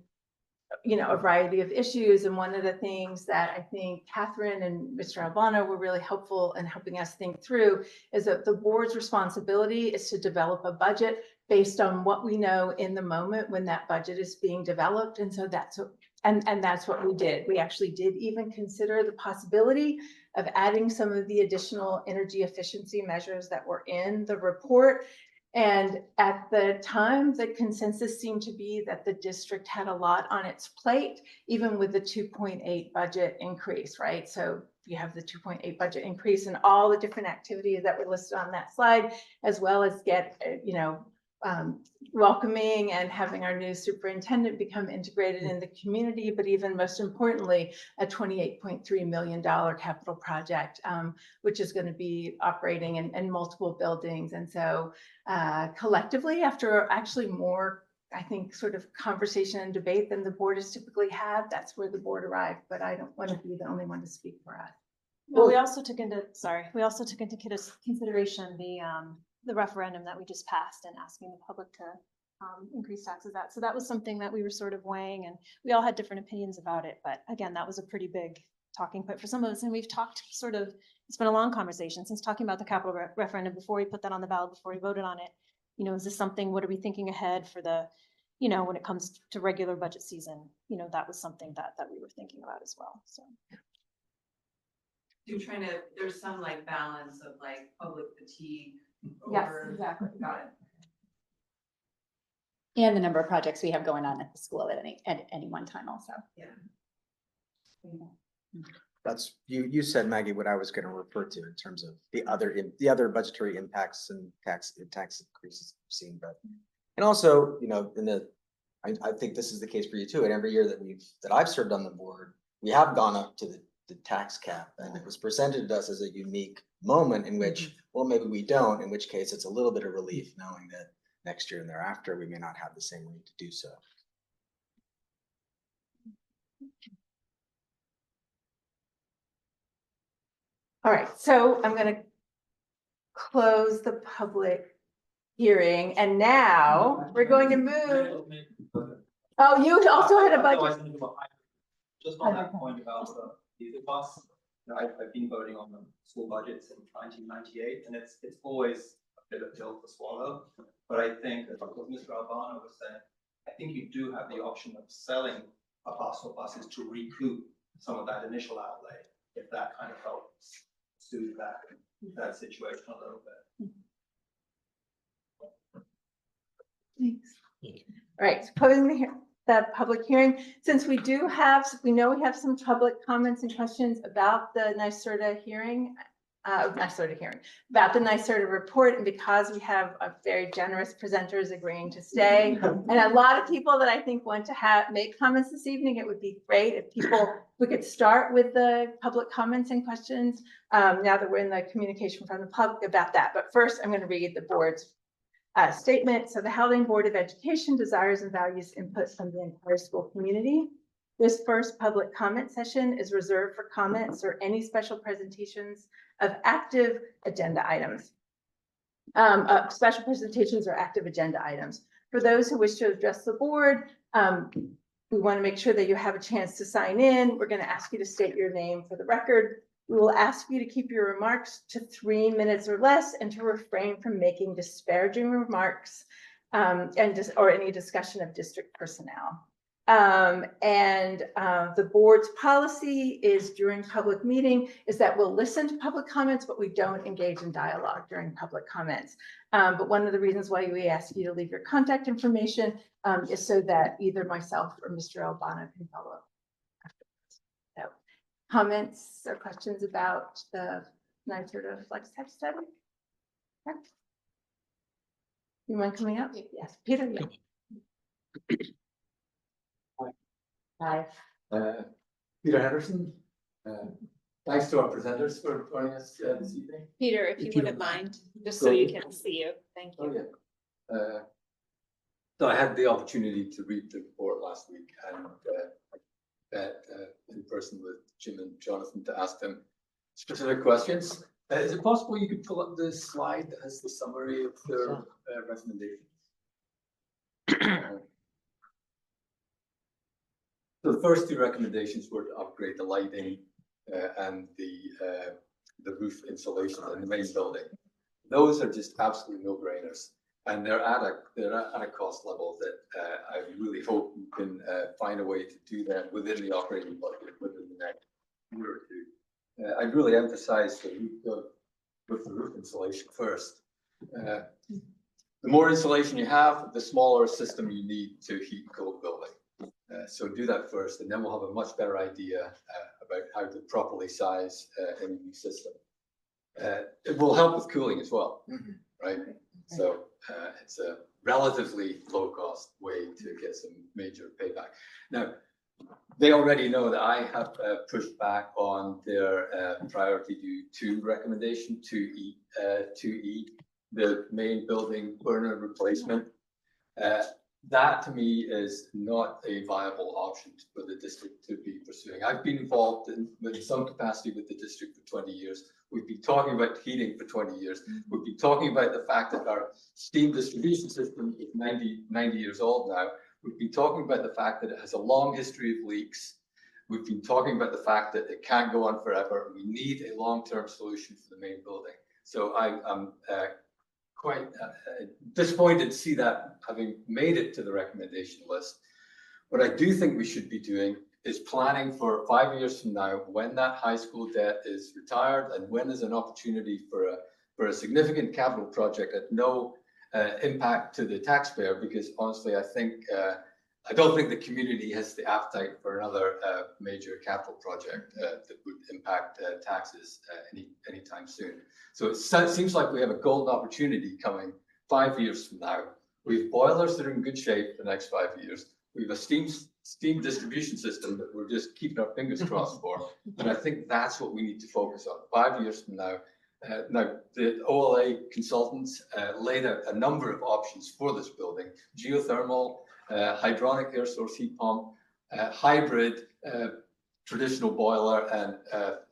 you know, a variety of issues. And one of the things that I think Catherine and Mr. Albano were really helpful in helping us think through is that the board's responsibility is to develop a budget based on what we know in the moment when that budget is being developed. And so that's what, and that's what we did. We actually did even consider the possibility of adding some of the additional energy efficiency measures that were in the report. And at the time, the consensus seemed to be that the district had a lot on its plate, even with the 2.8 budget increase, right? So you have the 2.8 budget increase and all the different activities that were listed on that slide, as well as get, you know, welcoming and having our new superintendent become integrated in the community, but even most importantly, a $28.3 million capital project, which is going to be operating in multiple buildings. And so collectively, after actually more, I think, sort of conversation and debate than the board has typically had, that's where the board arrived. But I don't want to be the only one to speak for us. Well, we also took into consideration the referendum that we just passed and asking the public to increase taxes. So that was something that we were sort of weighing, and we all had different opinions about it. But again, that was a pretty big talking point for some of us. And we've talked sort of, it's been a long conversation since talking about the capital referendum before we put that on the ballot, before we voted on it. You know, is this something, what are we thinking ahead for the, you know, when it comes to regular budget season? You know, that was something that we were thinking about as well. So. You're trying to, there's some like balance of like public fatigue. Yes, exactly. Got it. And the number of projects we have going on at the school at any one time also. Yeah. That's, you said, Maggie, what I was going to refer to in terms of the other budgetary impacts and tax increases we've seen, but, and also, you know, I think this is the case for you too. And every year that I've served on the board, we have gone up to the tax cap, and it was presented to us as a unique moment in which, well, maybe we don't, in which case it's a little bit of relief knowing that next year and thereafter, we may not have the same need to do so. All right, so I'm going to close the public hearing, and now we're going to move. Oh, you also had a budget. Just on that point about the diesel bus, you know, I've been voting on the school budget since 1998, and it's always a bit of a pill to swallow. But I think, as Mr. Albano was saying, I think you do have the option of selling a bus or buses to recoup some of that initial outlay, if that kind of helps soothe that situation a little bit. Thanks. All right, so closing the public hearing, since we know we have some public comments and questions about the NYSERDA hearing, about the NYSERDA report, and because we have a very generous presenters agreeing to stay, and a lot of people that I think want to make comments this evening, it would be great if we could start with the public comments and questions, now that we're in the communication from the public about that. But first, I'm going to read the board's statement. So the Haldane Board of Education desires and values input from the entire school community. This first public comment session is reserved for comments or any special presentations of active agenda items. Special presentations or active agenda items. For those who wish to address the board, we want to make sure that you have a chance to sign in. We're going to ask you to state your name for the record. We will ask you to keep your remarks to 3 minutes or less and to refrain from making disparaging remarks or any discussion of district personnel. The board's policy is during public meeting is that we'll listen to public comments, but we don't engage in dialogue during public comments. But one of the reasons why we ask you to leave your contact information is so that either myself or Mr. Albano can follow up. So, comments or questions about the NYSERDA flex tech study? Okay. You mind coming up? Yes, Peter. Yeah. Hi. Peter Henderson. Thanks to our presenters for joining us this evening. Peter, if you wouldn't mind, just so you can see you. Thank you. Oh, yeah. So I had the opportunity to read the report last week and met in person with Jim and Jonathan to ask them specific questions. Is it possible you could pull up the slide that has the summary of their recommendations? So the first two recommendations were to upgrade the lighting and the roof insulation in the main building. Those are just absolutely no-brainers, and they're at a cost level that I really hope you can find a way to do that within the operating budget within the next year or two. I'd really emphasize the roof insulation first. The more insulation you have, the smaller system you need to heat and cool the building. So do that first, and then we'll have a much better idea about how to properly size any new system. It will help with cooling as well, right? So it's a relatively low-cost way to get some major payback. Now, they already know that I have pushed back on their priority due 2 recommendation, 2E, the main building burner replacement. That to me is not a viable option for the district to be pursuing. I've been involved in some capacity with the district for 20 years. We've been talking about heating for 20 years. We've been talking about the fact that our steam distribution system is 90 years old now. We've been talking about the fact that it has a long history of leaks. We've been talking about the fact that it can't go on forever. We need a long-term solution for the main building. So I'm quite disappointed to see that having made it to the recommendation list. What I do think we should be doing is planning for 5 years from now, when that high school debt is retired and when there's an opportunity for a significant capital project at no impact to the taxpayer, because honestly, I don't think the community has the appetite for another major capital project that would impact taxes anytime soon. So it seems like we have a golden opportunity coming 5 years from now. We have boilers that are in good shape for the next 5 years. We have a steam distribution system that we're just keeping our fingers crossed for. And I think that's what we need to focus on 5 years from now. Now, the OLA consultants laid out a number of options for this building: geothermal, hydronic air source heat pump, hybrid traditional boiler, and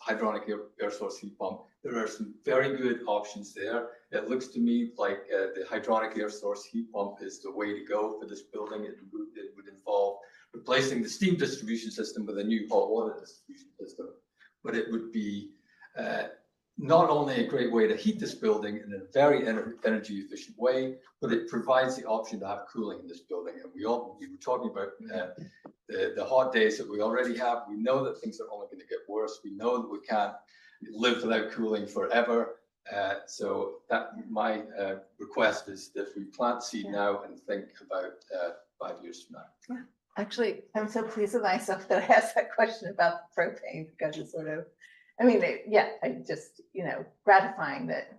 hydronic air source heat pump. There are some very good options there. It looks to me like the hydronic air source heat pump is the way to go for this building. It would involve replacing the steam distribution system with a new hot water distribution system, but it would be not only a great way to heat this building in a very energy efficient way, but it provides the option to have cooling in this building. And we were talking about the hot days that we already have. We know that things are only going to get worse. We know that we can't live without cooling forever. So that my request is that we plant seed now and think about 5 years from now. Yeah, actually, I'm so pleased with myself that I asked that question about the propane because it's sort of, I mean, I just, gratifying that,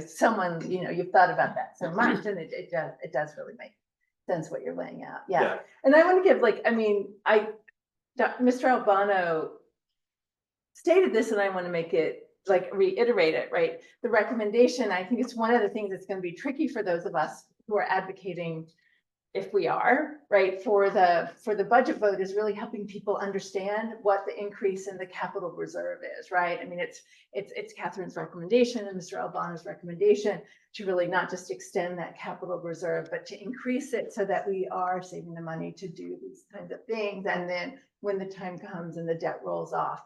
someone, you've thought about that so much, and it does really make sense what you're laying out. Yeah. And I want to give Mr. Albano stated this, and I want to make it reiterate it, right? The recommendation, I think it's one of the things that's going to be tricky for those of us who are advocating, if we are, right, for the budget vote, is really helping people understand what the increase in the capital reserve is, right? I mean, it's Catherine's recommendation and Mr. Albano's recommendation to really not just extend that capital reserve, but to increase it so that we are saving the money to do these kinds of things. And then when the time comes and the debt rolls off,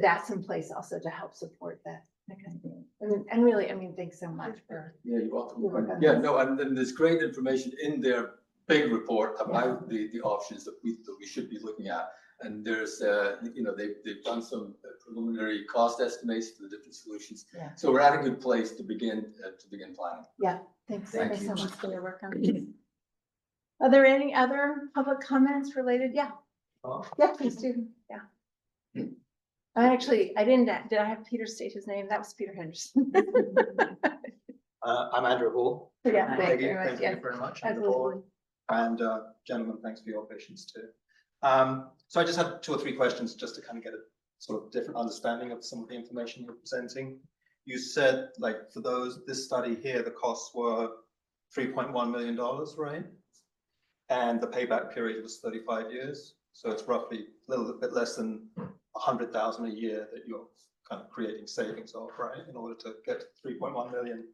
that's in place also to help support that kind of thing. And really, thanks so much for. Yeah, you're welcome. Yeah, no, and then there's great information in their big report about the options that we should be looking at. And there's, they've done some preliminary cost estimates for the different solutions. Yeah. So we're at a good place to begin planning. Yeah, thanks. Thank Thanks you. so much for your work on this. Are there any other public comments related? Yeah. Yeah, please do. Yeah. Did I have Peter state his name? That was Peter Henderson. I'm Andrew Hall. Yeah, thank you Thank you very much. And the board. And gentlemen, thanks for your patience too. So I just had 2 or 3 questions just to kind of get a sort of different understanding of some of the information you're presenting. You said, for this study here, the costs were $3.1 million, right? And the payback period was 35 years. So it's roughly a little bit less than 100,000 a year that you're kind of creating savings of, right? In order to get to 3.1 million.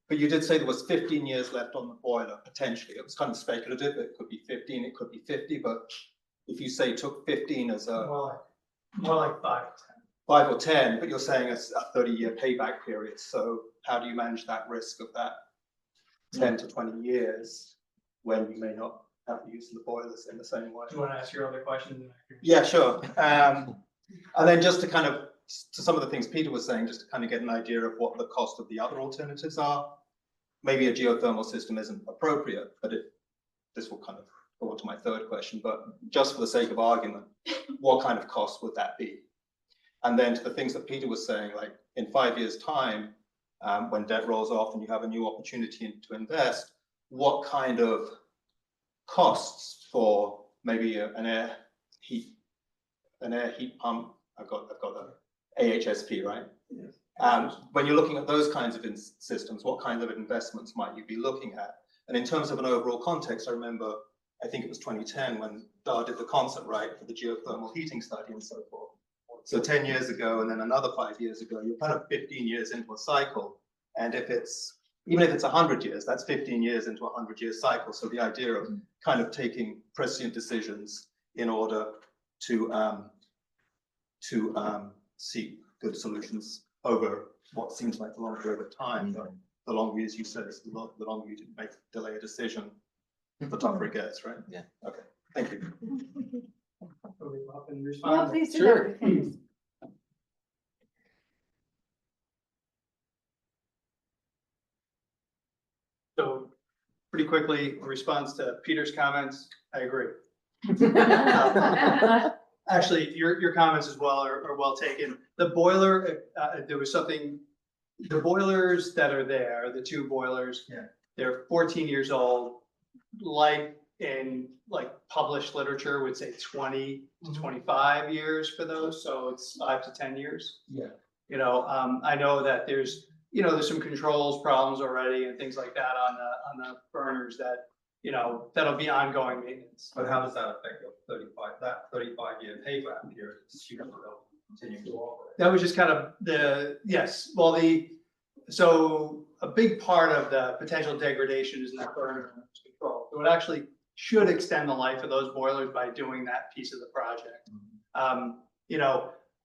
But you did say there was 15 years left on the boiler, potentially. It was kind of speculative. It could be 15, it could be 50, but if you say took 15 as a... More like 5 or 10. 5 or 10, but you're saying it's a 30-year payback period. So how do you manage that risk of that 10 to 20 years when you may not have the use of the boilers in the same way? Do you want to ask your other question? Yeah, sure. And then just to kind of, to some of the things Peter was saying, just to kind of get an idea of what the cost of the other alternatives are. Maybe a geothermal system isn't appropriate, but this will kind of go on to my third question, but just for the sake of argument, what kind of cost would that be? And then to the things that Peter was saying, like in 5 years' time, when debt rolls off and you have a new opportunity to invest, what kind of costs for maybe an air heat pump? I've got that AHSP, right? Yes. When you're looking at those kinds of systems, what kinds of investments might you be looking at? And in terms of an overall context, I remember, I think it was 2010 when DAR did the concept, right, for the geothermal heating study and so forth. So 10 years ago, and then another 5 years ago, you're kind of 15 years into a cycle. And even if it's 100 years, that's 15 years into a 100-year cycle. So the idea of kind of taking prescient decisions in order to seek good solutions over what seems like a long period of time. But the longer, as you said, the longer you delay a decision, the tougher it gets, right? Yeah. Okay. Thank you. Yeah, please do Sure. that. So pretty quickly, in response to Peter's comments, I agree. Actually, your comments as well are well taken. The boiler, there was something, the boilers that are there, the 2 boilers, they're 14 years old, like in published literature would say 20 to 25 years for those. So it's 5 to 10 years. Yeah. I know that there's some controls problems already and things like that on the burners that, that'll be ongoing maintenance. But how does that affect your 35-year payback period? Continue to operate. That was just kind of so a big part of the potential degradation is in that burner control. So it actually should extend the life of those boilers by doing that piece of the project.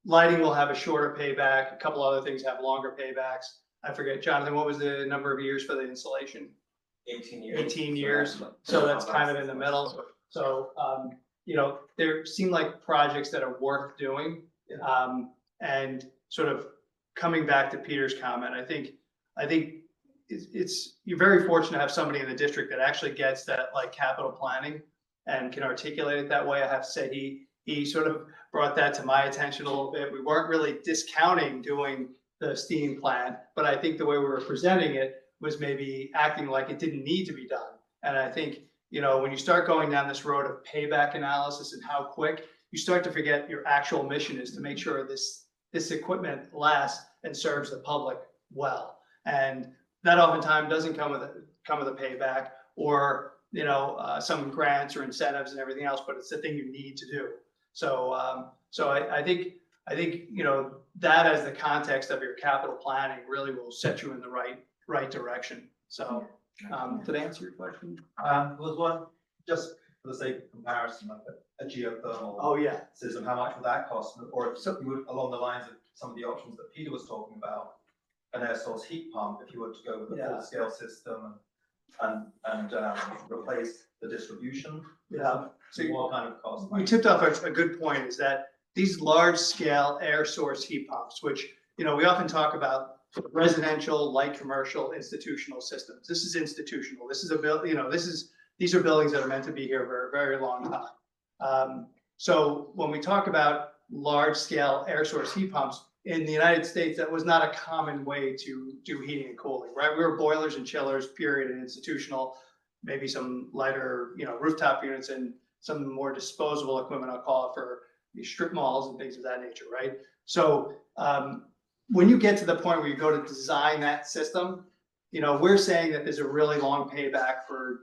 lighting will have a shorter payback. A couple other things have longer paybacks. I forget, Jonathan, what was the number of years for the installation? 18 years. 18 years. So that's kind of in the middle. So, you know, there seem like projects that are worth doing. And sort of coming back to Peter's comment, I think you're very fortunate to have somebody in the district that actually gets that like capital planning and can articulate it that way. I have to say he sort of brought that to my attention a little bit. We weren't really discounting doing the STEAM plan, but I think the way we were presenting it was maybe acting like it didn't need to be done. And I think, you know, when you start going down this road of payback analysis and how quick, you start to forget your actual mission is to make sure this equipment lasts and serves the public well. And that oftentimes doesn't come with a payback or, you know, some grants or incentives and everything else, but it's the thing you need to do. So, I think, you know, that as the context of your capital planning really will set you in the right direction. So, did I answer your question? There was one, just for the sake of comparison, like a geothermal. Oh, yeah. System, how much would that cost? Or if you would, along the lines of some of the options that Peter was talking about, an air source heat pump, if you were to go with a full scale system and replace the distribution. Yeah. So what kind of cost? You tipped off a good point, is that these large scale air source heat pumps, which, you know, we often talk about residential, light commercial, institutional systems. This is institutional. This is you know, these are buildings that are meant to be here for a very long time. So when we talk about large scale air source heat pumps in the United States, that was not a common way to do heating and cooling, right? We were boilers and chillers, period, and institutional, maybe some lighter, you know, rooftop units and some more disposable equipment, I'll call it, for these strip malls and things of that nature, right? So when you get to the point where you go to design that system, you know, we're saying that there's a really long payback for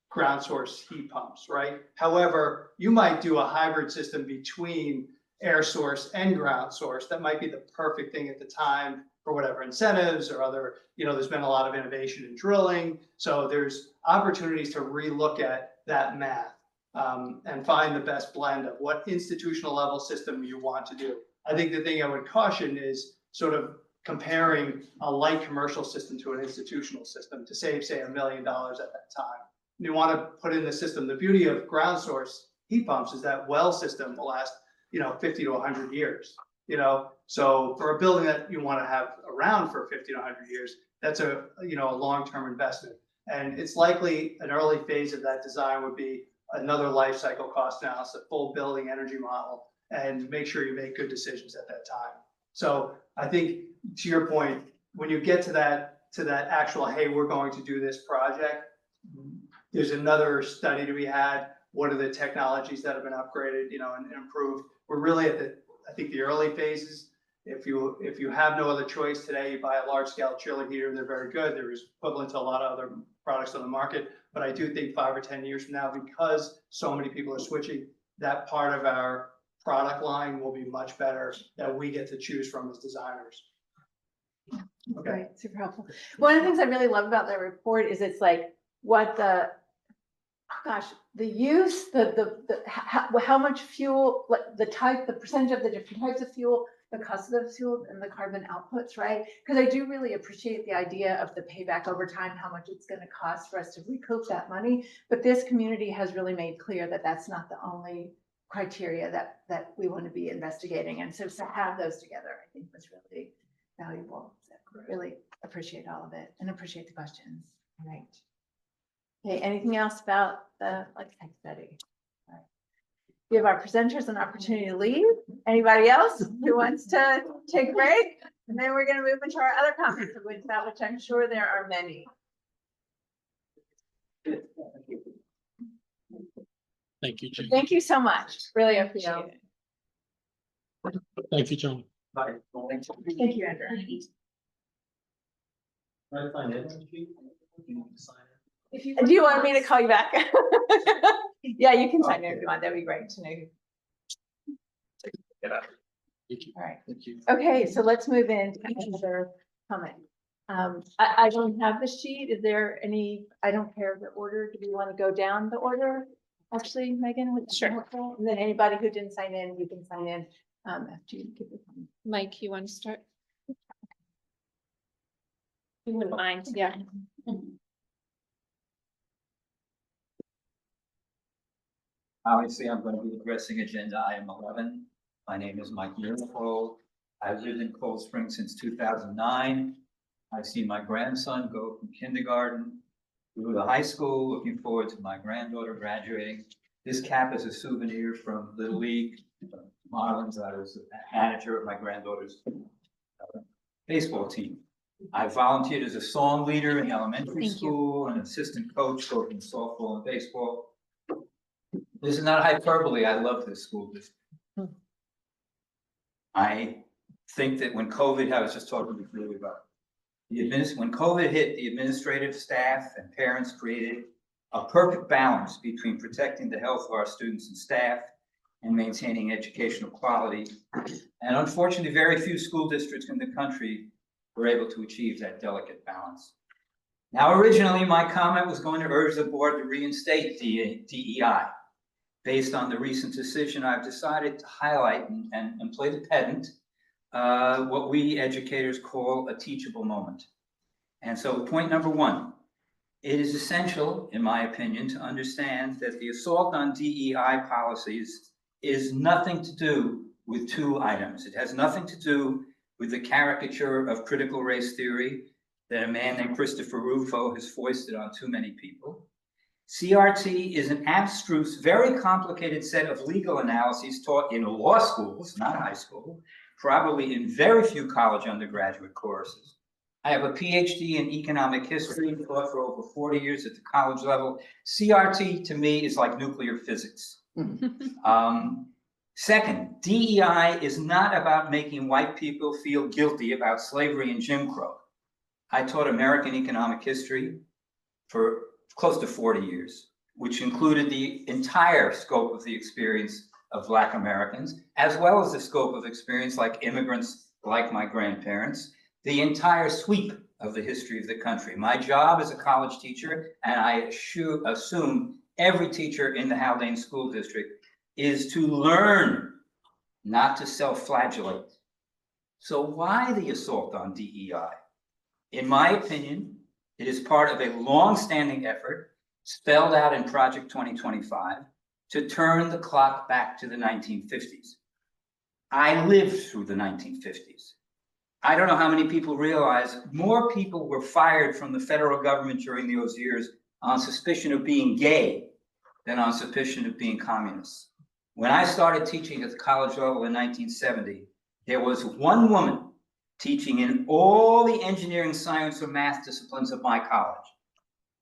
ground source heat pumps, right? However, you might do a hybrid system between air source and ground source. That might be the perfect thing at the time for whatever incentives or other, you know, there's been a lot of innovation in drilling. So there's opportunities to relook at that math and find the best blend of what institutional level system you want to do. I think the thing I would caution is sort of comparing a light commercial system to an institutional system to save, say, $1 million at that time. You want to put in the system. The beauty of ground source heat pumps is that well system will last, you know, 50 to 100 years, you know? So for a building that you want to have around for 50 to 100 years, that's a, you know, a long-term investment. And it's likely an early phase of that design would be another life cycle cost analysis, a full building energy model, and make sure you make good decisions at that time. So I think to your point, when you get to that actual, hey, we're going to do this project, there's another study to be had. What are the technologies that have been upgraded, you know, and improved? We're really at I think the early phases. If you have no other choice today, you buy a large scale chiller heater, they're very good. They're equivalent to a lot of other products on the market. But I do think 5 or 10 years from now, because so many people are switching, that part of our product line will be much better that we get to choose from as designers. Okay. Right, super helpful. One of the things I really love about that report is it's like what the use, how much fuel, like the percentage of the different types of fuel, the cost of the fuel and the carbon outputs, right? Because I do really appreciate the idea of the payback over time, how much it's going to cost for us to recoup that money. But this community has really made clear that that's not the only criteria that we want to be investigating. And so to have those together, I think was really valuable. So really appreciate all of it and appreciate the questions. All right. Okay, anything else about the tech study? All right. Give our presenters an opportunity to leave. Anybody else who wants to take a break? And then we're going to move into our other comments, which I'm sure there are many. Thank you, Jane. Thank you so much. Really appreciate it. Thank you, John. Bye. Thank you, Andrew. Do you want me to call you back? Yeah, you can sign in if you want. That'd be great to know. All right. Thank you. Okay, so let's move into another comment. I don't have the sheet. Is there any, I don't care the order. Do we want to go down the order? Actually, Megan, would that be helpful? And then anybody who didn't sign in, you can sign in. After you give it. Mike, you want to start? You wouldn't mind, yeah. Obviously, I'm going to be addressing agenda item 11. My name is Mike Miracle. I've lived in Cold Spring since 2009. I've seen my grandson go from kindergarten through the high school, looking forward to my granddaughter graduating. This cap is a souvenir from Little League, Marlins. I was the manager of my granddaughter's baseball team. I volunteered as a song leader in elementary school and assistant coach both in softball and baseball. This is not hyperbole. I love this school district. I think that when COVID, I was just talking before about when COVID hit, the administrative staff and parents created a perfect balance between protecting the health of our students and staff and maintaining educational quality. And unfortunately, very few school districts in the country were able to achieve that delicate balance. Now, originally, my comment was going to urge the board to reinstate DEI. Based on the recent decision, I've decided to highlight and play the pedant, what we educators call a teachable moment. And so point number one, it is essential, in my opinion, to understand that the assault on DEI policies is nothing to do with two items. It has nothing to do with the caricature of critical race theory that a man named Christopher Rufo has foisted on too many people. CRT is an abstruse, very complicated set of legal analyses taught in law schools, not high school, probably in very few college undergraduate courses. I have a PhD in economic history, taught for over 40 years at the college level. CRT to me is like nuclear physics. Second, DEI is not about making white people feel guilty about slavery and Jim Crow. I taught American economic history for close to 40 years, which included the entire scope of the experience of Black Americans, as well as the scope of experience like immigrants, like my grandparents, the entire sweep of the history of the country. My job as a college teacher, and I assume every teacher in the Haldane School District, is to learn, not to self-flagellate. So why the assault on DEI? In my opinion, it is part of a long-standing effort spelled out in Project 2025 to turn the clock back to the 1950s. I lived through the 1950s. I don't know how many people realize more people were fired from the federal government during those years on suspicion of being gay than on suspicion of being communists. When I started teaching at the college level in 1970, there was one woman teaching in all the engineering, science, or math disciplines of my college.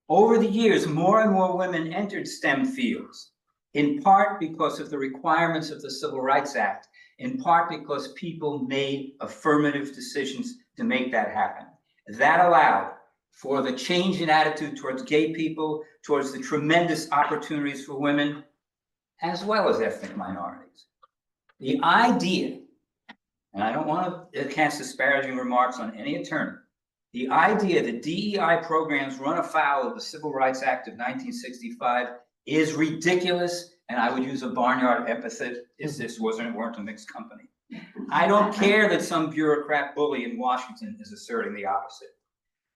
Over the years, more and more women entered STEM fields, in part because of the requirements of the Civil Rights Act, in part because people made affirmative decisions to make that happen. That allowed for the change in attitude towards gay people, towards the tremendous opportunities for women, as well as ethnic minorities. The idea, and I don't want to cast disparaging remarks on any attorney, the idea that DEI programs run afoul of the Civil Rights Act of 1965 is ridiculous, and I would use a barnyard epithet if this weren't a mixed company. I don't care that some bureaucrat bully in Washington is asserting the opposite.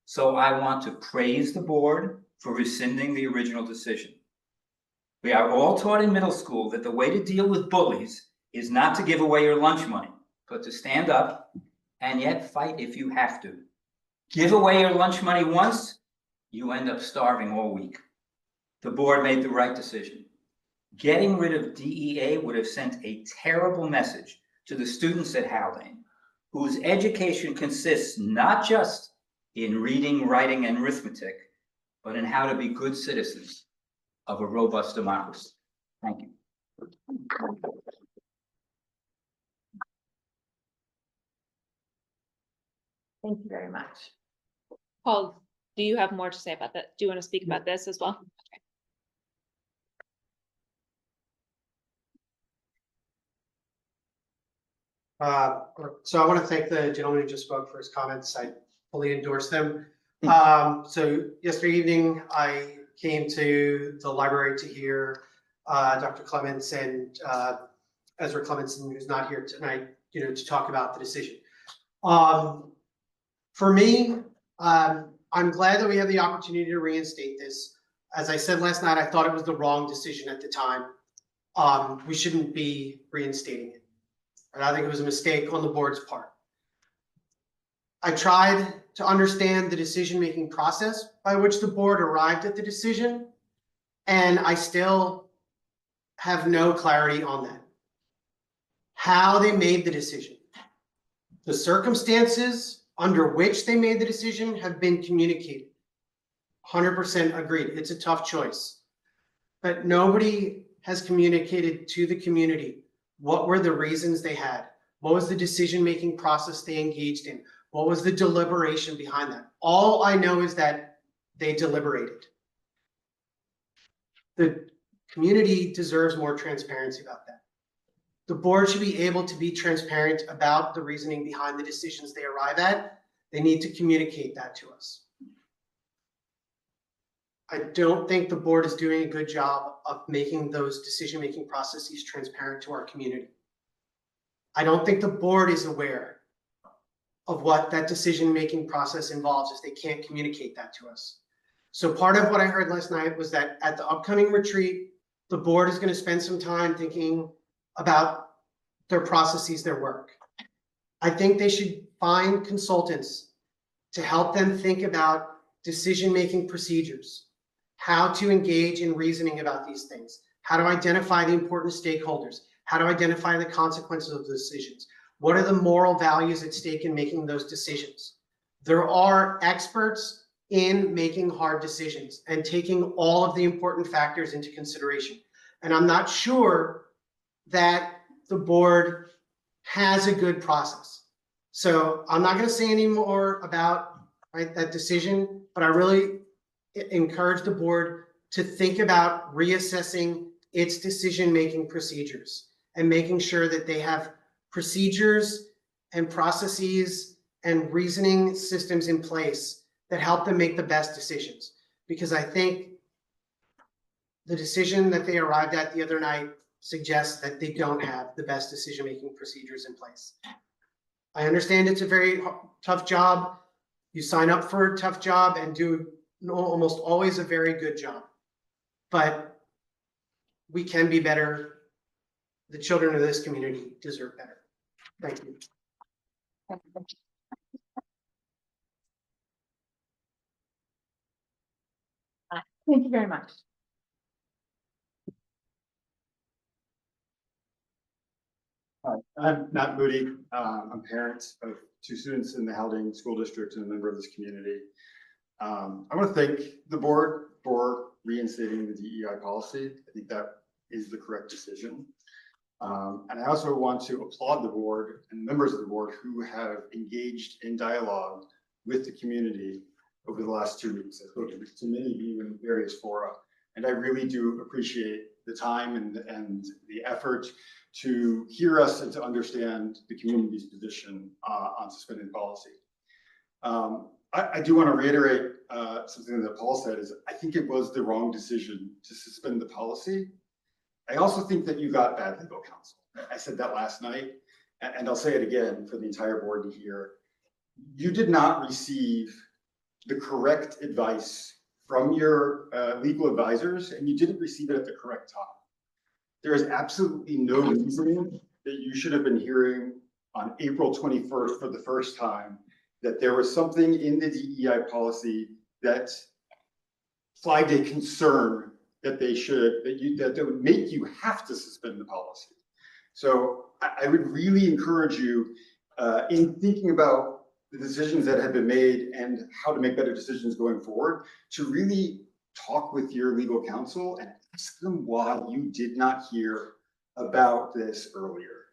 So I want to praise the board for rescinding the original decision. We are all taught in middle school that the way to deal with bullies is not to give away your lunch money, but to stand up and yet fight if you have to. Give away your lunch money once, you end up starving all week. The board made the right decision. Getting rid of DEA would have sent a terrible message to the students at Haldane, whose education consists not just in reading, writing, and arithmetic, but in how to be good citizens of a robust democracy. Thank you. Thank you very much. Paul, do you have more to say about that? Do you want to speak about this as well? So I want to thank the gentleman who just spoke for his comments. I fully endorse them. So yesterday evening, I came to the library to hear Dr. Clements and Ezra Clementson, who's not here tonight, to talk about the decision. For me, I'm glad that we have the opportunity to reinstate this. As I said last night, I thought it was the wrong decision at the time. We shouldn't be reinstating it. And I think it was a mistake on the board's part. I tried to understand the decision-making process by which the board arrived at the decision, and I still have no clarity on that. How they made the decision. The circumstances under which they made the decision have been communicated. 100% agreed. It's a tough choice. But nobody has communicated to the community what were the reasons they had. What was the decision-making process they engaged in? What was the deliberation behind that? All I know is that they deliberated. The community deserves more transparency about that. The board should be able to be transparent about the reasoning behind the decisions they arrive at. They need to communicate that to us. I don't think the board is doing a good job of making those decision-making processes transparent to our community. I don't think the board is aware of what that decision-making process involves if they can't communicate that to us. So part of what I heard last night was that at the upcoming retreat, the board is going to spend some time thinking about their processes, their work. I think they should find consultants to help them think about decision-making procedures, how to engage in reasoning about these things, how to identify the important stakeholders, how to identify the consequences of the decisions. What are the moral values at stake in making those decisions? There are experts in making hard decisions and taking all of the important factors into consideration. And I'm not sure that the board has a good process. So I'm not going to say any more about that decision, but I really encourage the board to think about reassessing its decision-making procedures and making sure that they have procedures and processes and reasoning systems in place that help them make the best decisions. Because I think the decision that they arrived at the other night suggests that they don't have the best decision-making procedures in place. I understand it's a very tough job. You sign up for a tough job and do almost always a very good job. But we can be better. The children of this community deserve better. Thank you. Thank you very much. Hi, I'm Matt Moody. I'm a parent of 2 students in the Haldane School District and a member of this community. I want to thank the board for reinstating the DEI policy. I think that is the correct decision. And I also want to applaud the board and members of the board who have engaged in dialogue with the community over the last 2 weeks. I spoke to many of you in various fora, and I really do appreciate the time and the effort to hear us and to understand the community's position on suspended policy. I do want to reiterate something that Paul said is I think it was the wrong decision to suspend the policy. I also think that you got bad legal counsel. I said that last night, and I'll say it again for the entire board to hear. You did not receive the correct advice from your legal advisors, and you didn't receive it at the correct time. There is absolutely no reason that you should have been hearing on April 21st for the first time that there was something in the DEI policy that flagged a concern that that would make you have to suspend the policy. So I would really encourage you in thinking about the decisions that have been made and how to make better decisions going forward, to really talk with your legal counsel and ask them why you did not hear about this earlier.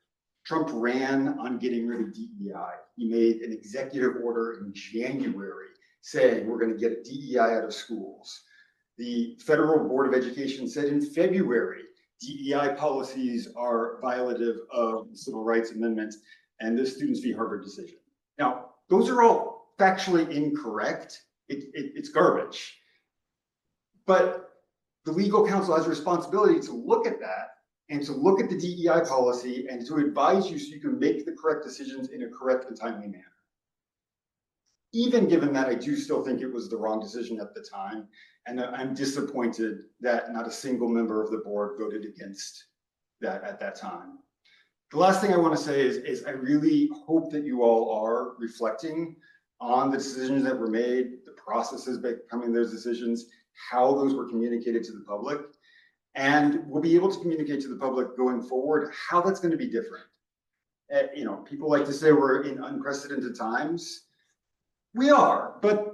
Trump ran on getting rid of DEI. He made an executive order in January saying we're going to get DEI out of schools. The Federal Board of Education said in February, DEI policies are violative of the Civil Rights Amendment and the Students v. Harvard decision. Now, those are all factually incorrect. It's garbage. But the legal counsel has a responsibility to look at that and to look at the DEI policy and to advise you so you can make the correct decisions in a correct and timely manner. Even given that I do still think it was the wrong decision at the time, and I'm disappointed that not a single member of the board voted against that at that time. The last thing I want to say is I really hope that you all are reflecting on the decisions that were made, the processes becoming those decisions, how those were communicated to the public, and we'll be able to communicate to the public going forward how that's going to be different. You know, people like to say we're in unprecedented times. We are, but